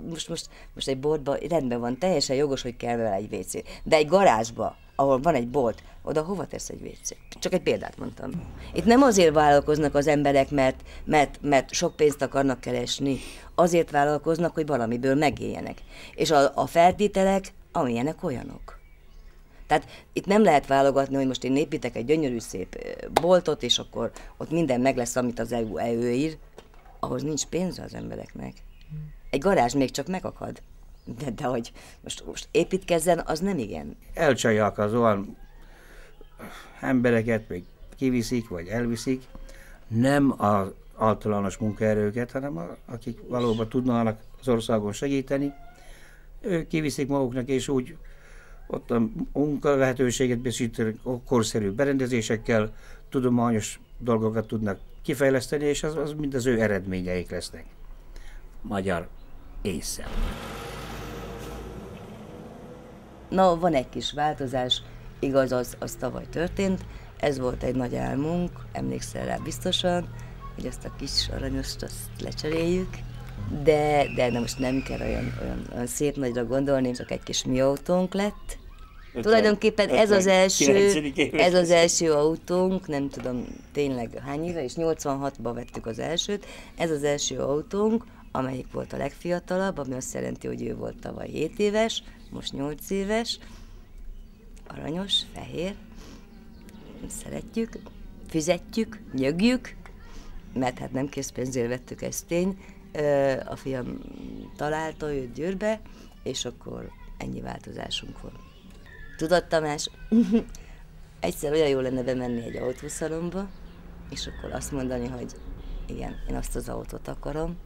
most egy boltban rendben van, teljesen jogos, hogy kell vele egy WC. De egy garázsba, ahol van egy bolt, oda hova tesz egy WC? Csak egy példát mondtam. Itt nem azért vállalkoznak az emberek, mert sok pénzt akarnak keresni. Azért vállalkoznak, hogy valamiből megéljenek. És a feltételek, amilyenek olyanok. Tehát itt nem lehet válogatni, hogy most én építek egy gyönyörű szép boltot, és akkor ott minden meg lesz, amit az EU előír. Ahhoz nincs pénze az embereknek. Egy garázs még csak megakad. De hogy most építkezzen, az nem igen. Elcsalják az olyan embereket, még kiviszik, vagy elviszik, nem az általános munkaerőket, hanem akik valóban tudnának az országon segíteni. Ők kiviszik maguknak, és úgy ott a munkalehetőséget biztosítanak, korszerű berendezésekkel, tudományos dolgokat tudnak kifejleszteni, és az mind az ő eredményeik lesznek. Magyar ésszel. Na, van egy kis változás, igaz, az tavaly történt, ez volt egy nagy álmunk, emlékszel rá biztosan, hogy azt a kis aranyost azt lecseréljük, de most nem kell olyan szép nagyra gondolni, csak egy kis mi autónk lett. Tulajdonképpen ez az első autónk, nem tudom tényleg hány éve, és 86-ban vettük az elsőt, ez az első autónk, amelyik volt a legfiatalabb, ami azt jelenti, hogy ő volt tavaly 7 éves, most 8 éves, aranyos, fehér, szeretjük, fizetjük, nyögjük, mert hát nem készpénzért vettük, ez tény. A fiam találta őt Győrbe, és akkor ennyi változásunk volt. Tudod, Tamás, egyszer olyan jó lenne bemenni egy autószalomba, és akkor azt mondani, hogy igen, én azt az autót akarom.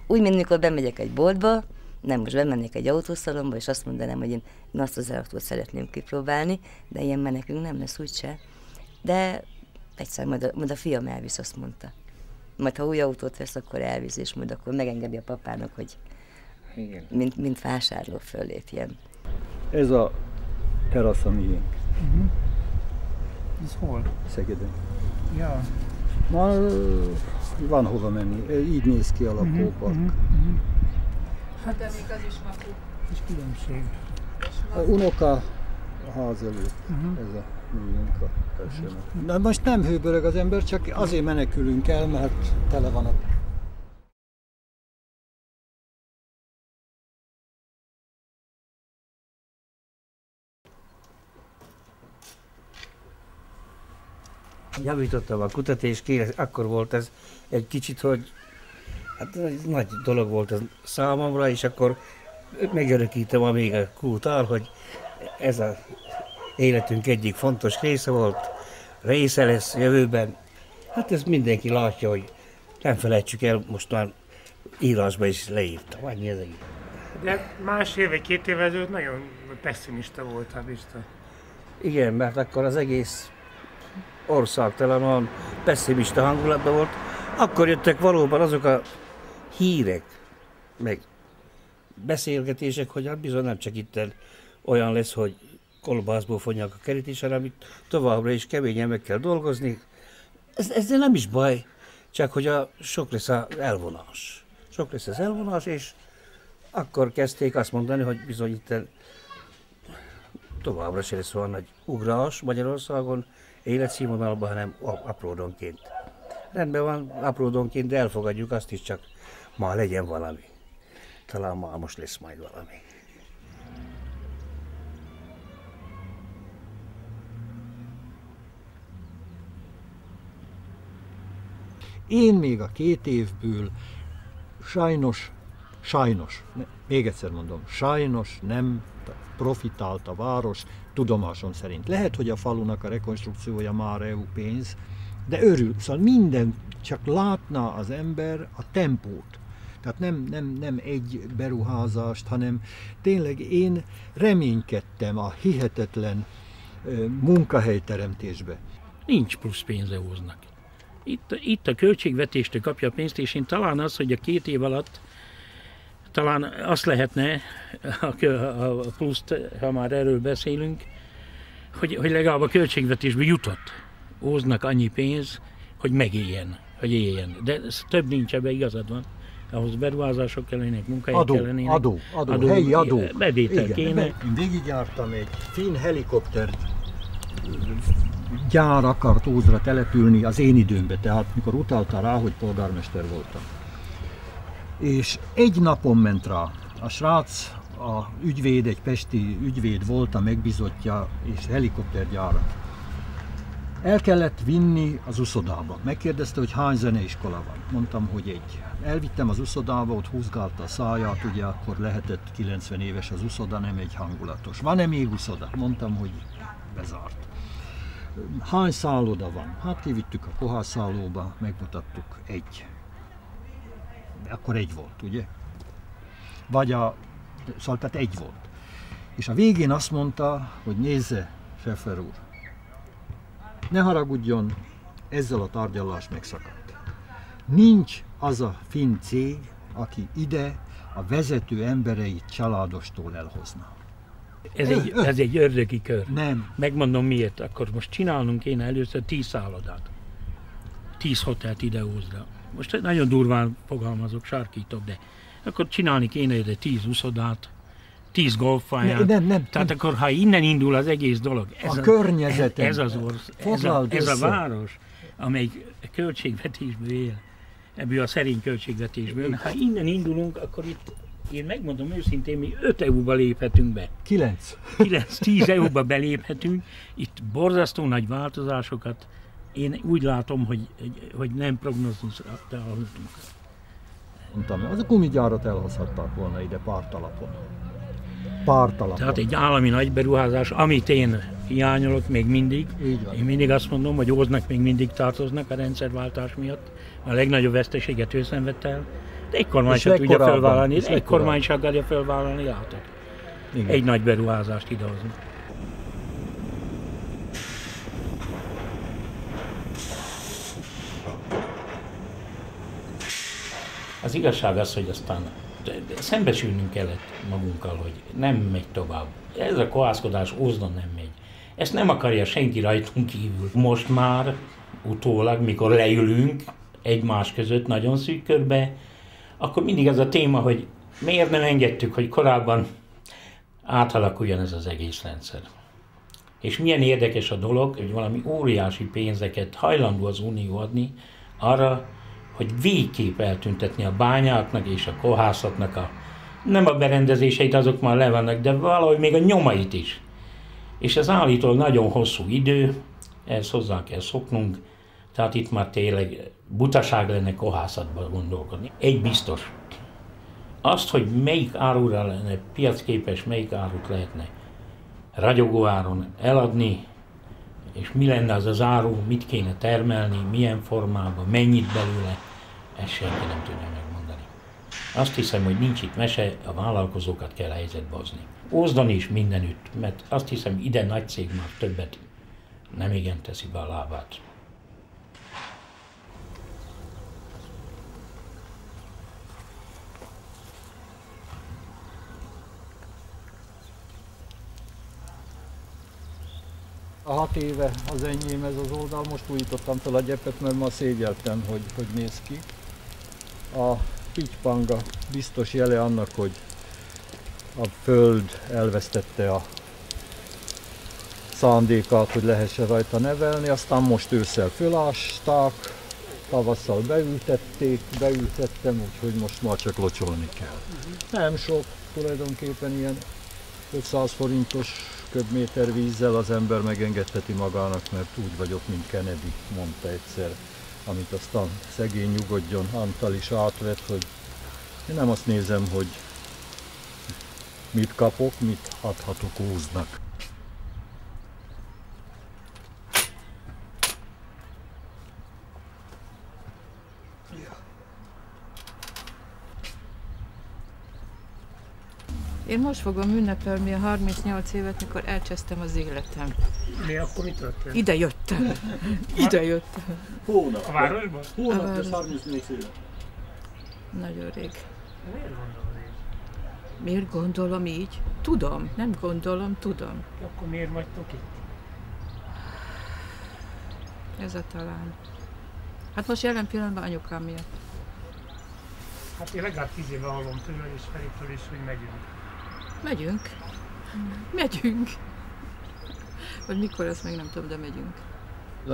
Úgy, mint mikor bemegyek egy boltba, nem most bemennék egy autószalomba, és azt mondanám, hogy én azt az autót szeretném kipróbálni, de ilyen menekünk nem lesz úgyse. De egyszer majd a fiam elvisz, azt mondta. Majd ha új autót vesz, akkor elvisz, és majd akkor megengedi a papának, hogy mint vásárló föllépjen. Ez a terasz a miénk. Ez hol? Szegeden. Ja. Van hova menni. Így néz ki a lakópark. Hát de még az is makú. És különbség. A unoka ház előtt. Ez a miénk a tessenek. De most nem hőbörög az ember, csak azért menekülünk el, mert tele van a... Javítottam a kutatást, akkor volt ez egy kicsit, hogy hát nagy dolog volt ez számomra, és akkor megörökítem a még a kultál, hogy ez az életünk egyik fontos része volt, része lesz jövőben. Hát ezt mindenki látja, hogy nem felejtsük el, most már írásba is leírtam, annyi ez egész. De másfél vagy 2 évvel ezelőtt nagyon pessimista voltál, Pista. Igen, mert akkor az egész országtalan pessimista hangulatban volt. Akkor jöttek valóban azok a hírek, meg beszélgetések, hogy hát bizony nem csak itt olyan lesz, hogy kolbászból fonják a kerítés, hanem itt továbbra is keményen meg kell dolgozni. Ez nem is baj, csak hogy sok lesz az elvonás. Sok lesz az elvonás, és akkor kezdték azt mondani, hogy bizony itt továbbra se lesz olyan nagy ugrás Magyarországon, életszínvonalban, hanem apródonként. Rendben van, apródonként, de elfogadjuk azt is, csak ma legyen valami. Talán ma most lesz majd valami. Én még a 2 évből sajnos, még egyszer mondom, sajnos nem profitált a város tudomásom szerint. Lehet, hogy a falunak a rekonstrukciója már EU pénz, de örül, szóval minden, csak látna az ember a tempót. Tehát nem egy beruházást, hanem tényleg én reménykedtem a hihetetlen munkahelyteremtésbe. Nincs plusz pénze hoznak. Itt a költségvetéstől kapja a pénzt, és én talán az, hogy a 2 év alatt talán azt lehetne, a pluszt, ha már erről beszélünk, hogy legalább a költségvetésbe jutott. Hoznak annyi pénz, hogy megéljen, hogy éljen. De több nincs, ebben igazad van. Ahhoz beruházások kellenének, munkahelyek kellenének. Adó, helyi adó. Bevétel kéne. Én végigjártam egy finn helikopter gyár akart Ózdra települni az én időmben, tehát mikor utalta rá, hogy polgármester voltam. És egy napon ment rá. A srác a ügyvéd, egy pesti ügyvéd volt a megbízottja, és helikoptergyárat. El kellett vinni az uszodába. Megkérdezte, hogy hány zeneiskola van. Mondtam, hogy egy. Elvittem az uszodába, ott húzgálta a száját, ugye akkor lehetett 90 éves az uszoda, nem egy hangulatos. Van-e még uszoda? Mondtam, hogy bezárt. Hány szálloda van? Hát kivittük a kohászállóba, megmutattuk, egy. Akkor egy volt, ugye? Szóval tehát egy volt. És a végén azt mondta, hogy nézze, Schäfer úr, ne haragudjon, ezzel a tárgyalás megszakadt. Nincs az a finn cég, aki ide a vezető embereit családostól elhozna. Ez egy ördögi kör. Nem. Megmondom miért. Akkor most csinálnunk kéne először 10 szállodát. 10 hotelt idehozra. Most nagyon durván fogalmazok, sarkítok, de akkor csinálni kéne ide 10 uszodát, 10 golfpályát. Tehát akkor, ha innen indul az egész dolog, ez a város, amelyik költségvetésből él, ebből a szerény költségvetésből, ha innen indulunk, akkor itt, én megmondom őszintén, mi 5 EU-ba léphetünk be. 9-10 EU-ba beléphetünk, itt borzasztó nagy változásokat, én úgy látom, hogy nem prognózizálhatunk. Mondtam, az a gumigyárat elhozhatták volna ide pártalapon. Tehát egy állami nagy beruházás, amit én hiányolok még mindig. Én mindig azt mondom, hogy Ózdnak még mindig tartoznak a rendszerváltás miatt. A legnagyobb veszteséget ő szenvedte el. De egy kormány sem tudja felvállalni, egy kormány sem akarja felvállalni, látok. Egy nagy beruházást idehozni. Az igazság az, hogy aztán szembesülnünk kellett magunkkal, hogy nem megy tovább. Ez a kohászkodás Ózdon nem megy. Ezt nem akarja senki rajtunk kívül. Most már utólag, mikor leülünk egymás között nagyon szűk körbe, akkor mindig az a téma, hogy miért nem engedtük, hogy korábban átalakuljon ez az egész rendszer. És milyen érdekes a dolog, hogy valami óriási pénzeket hajlandó az Unió adni arra, hogy végképp eltüntetni a bányáknak és a kohászatnak nem a berendezéseit, azok már le vannak, de valahogy még a nyomait is. És ez állítólag nagyon hosszú idő, ehhez hozzá kell szoknunk, tehát itt már tényleg butaság lenne kohászatban gondolkodni. Egy biztos, azt, hogy melyik árura lenne piacképes, melyik árut lehetne ragyogó áron eladni, és mi lenne az az áru, mit kéne termelni, milyen formában, mennyit belőle, ezt senki nem tudja megmondani. Azt hiszem, hogy nincs itt mese, a vállalkozókat kell helyzetbe hozni. Ózdon is mindenütt, mert azt hiszem, ide nagy cég már többet nem igen teszi be a lábát. A 6 éve az enyém ez az oldal, most újítottam fel a gyepet, mert ma szégyeltem, hogy néz ki. A pitypanga biztos jele annak, hogy a föld elvesztette a szándékát, hogy lehessen rajta nevelni, aztán most ősszel fölásták, tavasszal beültettem, úgyhogy most már csak locsolni kell. Nem sok, tulajdonképpen ilyen 500 forintos köbméter vízzel az ember megengedheti magának, mert úgy vagyok, mint Kennedy, mondta egyszer, amit aztán szegény nyugodjon Antal is átvett, hogy én nem azt nézem, hogy mit kapok, mit adhatok Ózdnak. Én most fogom ünnepelni a 38 évet, mikor elcsesztem az életem. Mi akkor mit történt? Ide jöttem. Ide jöttem. Hónap. A városban? Hónap, ez 38 éve. Nagyon rég. Miért gondolod így? Miért gondolom így? Tudom, nem gondolom, tudom. Akkor miért vagytok itt? Ez a talán. Hát most jelen pillanatban anyukám miatt. Hát én legalább 10 éve hallom tőle és Feritől is, hogy megyünk. Megyünk. Megyünk. Hogy mikor, ezt még nem tudom, de megyünk.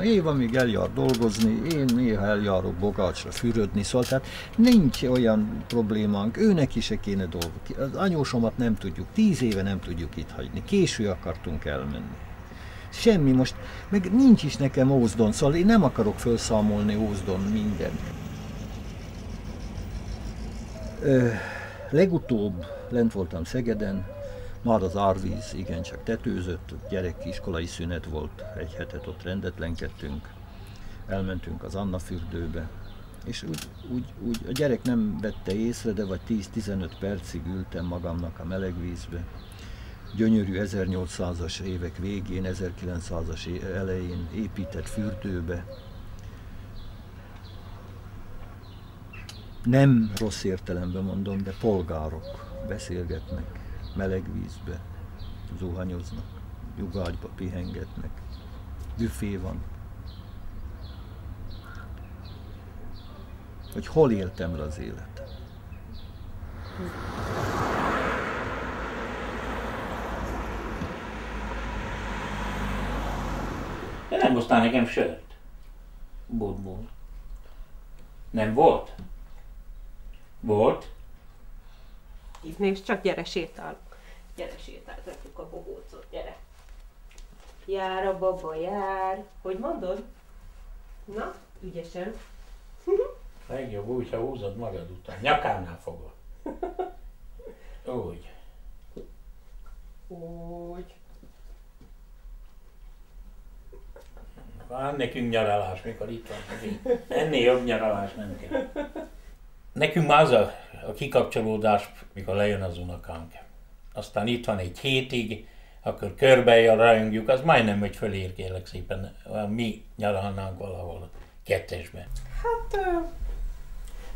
Éva még eljár dolgozni, én néha eljárok Bogácsra fürödni, szóval tehát nincs olyan problémánk, őnek is se kéne dolgozni. Az anyósomat nem tudjuk, 10 éve nem tudjuk itt hagyni, késő akartunk elmenni. Semmi most, meg nincs is nekem Ózdon, szóval én nem akarok felszámolni Ózdon mindent. Legutóbb lent voltam Szegeden, már az árvíz igencsak tetőzött, gyerekiskolai szünet volt, egy hetet ott rendetlenkedtünk, elmentünk az Anna fürdőbe, és úgy a gyerek nem vette észre, de vagy 10-15 percig ültem magamnak a meleg vízbe. Gyönyörű 1800-as évek végén, 1900-as elején épített fürdőbe. Nem rossz értelemben mondom, de polgárok beszélgetnek, meleg vízbe zuhanyoznak, nyugágyba pihengetnek, büfé van. Hogy hol éltem le az életet. De nem hoztál nekem sört. Bódból. Nem volt? Volt? Itt nézd, csak gyere sétálunk. Gyere sétáltatjuk a bohócot, gyere. Jár a baba, jár. Hogy mondod? Na, ügyesen. Legjobb úgy, ha húzod magad után. Nyakánál fogod. Úgy. Úgy. Van nekünk nyaralás, mikor itt van. Ennél jobb nyaralás nem kell. Nekünk már az a kikapcsolódás, mikor lejön az unokánk. Aztán itt van egy hétig, akkor körbejjel rajongjuk, az majdnem, hogy fölér, kérlek szépen. Mi nyaralnánk valahol kettesbe. Hát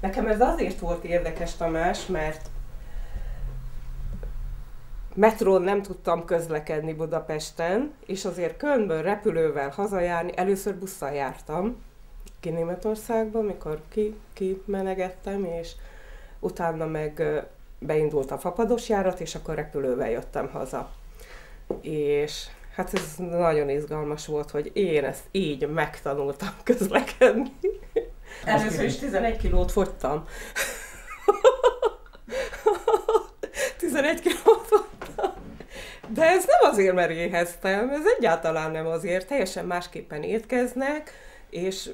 nekem ez azért volt érdekes, Tamás, mert metrón nem tudtam közlekedni Budapesten, és azért Kölnből repülővel hazajárni, először busszal jártam ki Németországba, mikor kimenegettem, és utána meg beindult a fapados járat, és akkor repülővel jöttem haza. És hát ez nagyon izgalmas volt, hogy én ezt így megtanultam közlekedni. Először is 11 kilót fogytam. 11 kilót fogytam. De ez nem azért, mert éheztem, ez egyáltalán nem azért. Teljesen másképpen étkeznek, és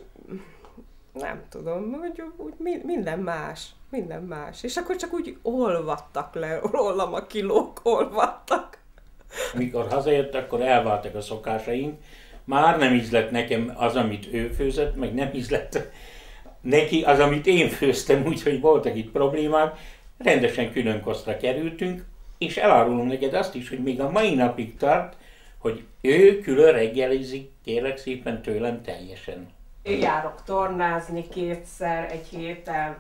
nem tudom, hogy úgy minden más. És akkor csak úgy olvadtak le rólam a kilók, olvadtak. Mikor hazajött, akkor elváltak a szokásaink. Már nem ízlett nekem az, amit ő főzött, meg nem ízlett neki az, amit én főztem, úgyhogy voltak itt problémák. Rendesen külön kosztra kerültünk, és elárulom neked azt is, hogy még a mai napig tart, hogy ő külön reggelizik, kérlek szépen tőlem teljesen. Én járok tornázni 2-szer egy héten.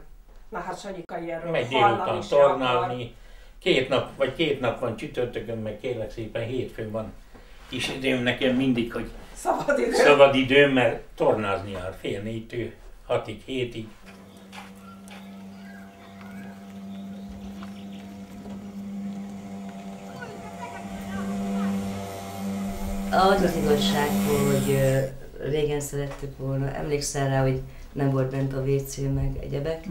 Na hát Sanyika ilyenről megy délután tornázni. 2 nap van csütörtökön, meg kérlek szépen hétfőn van kis időm nekem mindig, hogy szabad időm, mert tornázni jár 3:30-től 6-ig, 7-ig. Az az igazság, hogy régen szerettük volna, emlékszel rá, hogy nem volt bent a WC meg egyebek,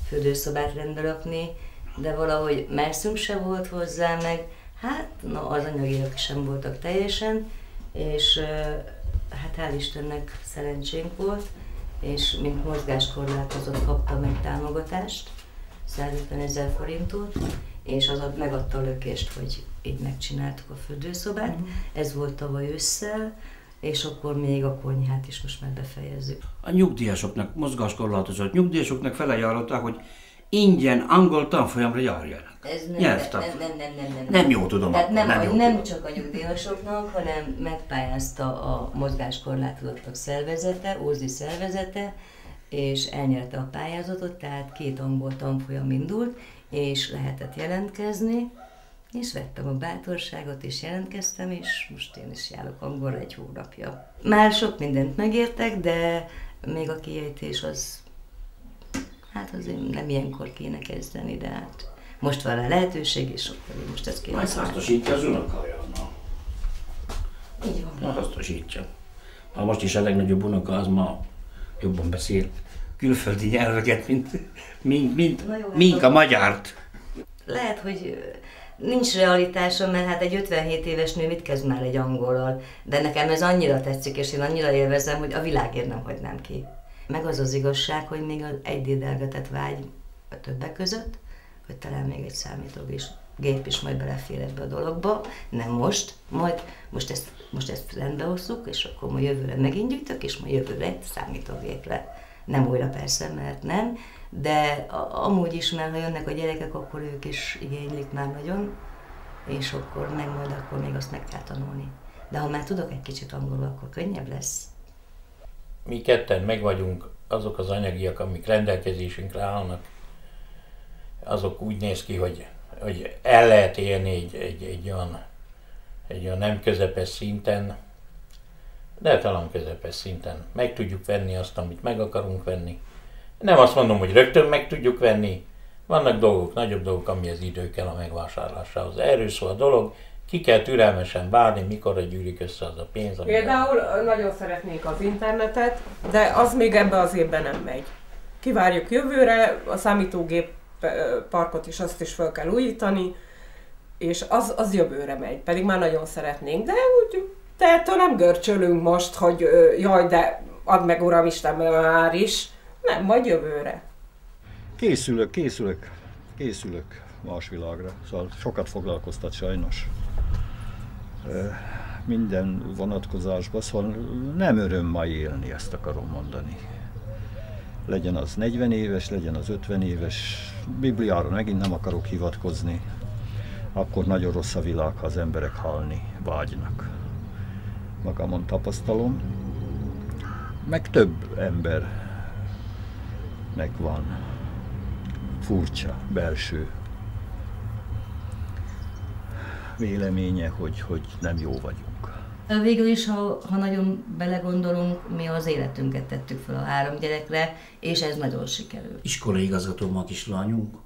fürdőszobát rendelökni, de valahogy merszünk se volt hozzá, meg hát na, az anyagiak sem voltak teljesen, és hát hál' Istennek szerencsénk volt, és mint mozgáskorlátozott kaptam egy támogatást, 150 000 forintot, és az megadta a lökést, hogy így megcsináltuk a fürdőszobát. Ez volt tavaly ősszel, és akkor még a konyhát is most már befejezzük. A nyugdíjasoknak, mozgáskorlátozott nyugdíjasoknak felajánlották, hogy ingyen angol tanfolyamra járjanak. Ez nem jó tudom. Tehát nem csak a nyugdíjasoknak, hanem megpályázta a mozgáskorlátozottak szervezete, Ózdi szervezete, és elnyerte a pályázatot, tehát 2 angol tanfolyam indult, és lehetett jelentkezni, és vettem a bátorságot, és jelentkeztem, és most én is járok angolra 1 hónapja. Már sok mindent megértek, de még a kiejtés az, hát azért nem ilyenkor kéne kezdeni, de hát most van rá lehetőség, és akkor én most ezt kéne. Majd hasznosítja az unokája. Így van. Hasznosítja. A most is a legnagyobb unoka az ma jobban beszél külföldi nyelveket, mint a magyart. Lehet, hogy nincs realitása, mert hát egy 57 éves nő mit kezd már egy angollal, de nekem ez annyira tetszik, és én annyira élvezem, hogy a világért nem hagynám ki. Meg az az igazság, hogy még az egy dédelgetett vágy a többek között, hogy talán még egy számítógép is majd belefér ebbe a dologba, nem most ezt rendbe hozzuk, és akkor ma jövőre megint gyűjtök, és ma jövőre egy számítógépre. Nem újra persze, mert nem, de amúgy is, mert ha jönnek a gyerekek, akkor ők is igénylik már nagyon, és akkor még azt meg kell tanulni. De ha már tudok egy kicsit angolul, akkor könnyebb lesz. Mi ketten meg vagyunk, azok az anyagiak, amik rendelkezésünkre állnak, azok úgy néz ki, hogy el lehet élni egy olyan nem közepes szinten, de talán közepes szinten. Meg tudjuk venni azt, amit meg akarunk venni. Nem azt mondom, hogy rögtön meg tudjuk venni. Vannak dolgok, nagyobb dolgok, amihez idő kell a megvásárlásához. Erről szól a dolog, ki kell türelmesen várni, mikorra gyűlik össze az a pénz. Például nagyon szeretnék az internetet, de az még ebbe az évben nem megy. Kivárjuk jövőre, a számítógép parkot is, azt is fel kell újítani, és az jövőre megy, pedig már nagyon szeretnénk, de úgy, de ettől nem görcsölünk most, hogy jaj, de add meg Uramisten már is. Nem, majd jövőre. Készülök más világra, szóval sokat foglalkoztat sajnos. Minden vonatkozásban, szóval nem öröm ma élni, ezt akarom mondani. Legyen az 40 éves, legyen az 50 éves, Bibliára megint nem akarok hivatkozni, akkor nagyon rossz a világ, ha az emberek halni vágynak. Magamon tapasztalom, meg több embernek van furcsa belső véleménye, hogy nem jó vagyunk. Végül is, ha nagyon belegondolunk, mi az életünket tettük fel a 3 gyerekre, és ez nagyon sikerült. Iskolai igazgató a kislányunk,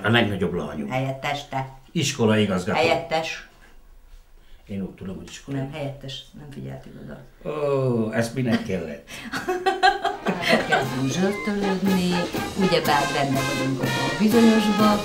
a legnagyobb lányunk. Helyettes te. Iskolai igazgató. Helyettes. Én úgy tudom, hogy iskolai. Nem, helyettes, nem figyeltük oda. Ó, ezt minek kellett? Kezdünk zsörtölődni, ugyebár benne vagyunk abban a bizonyosban.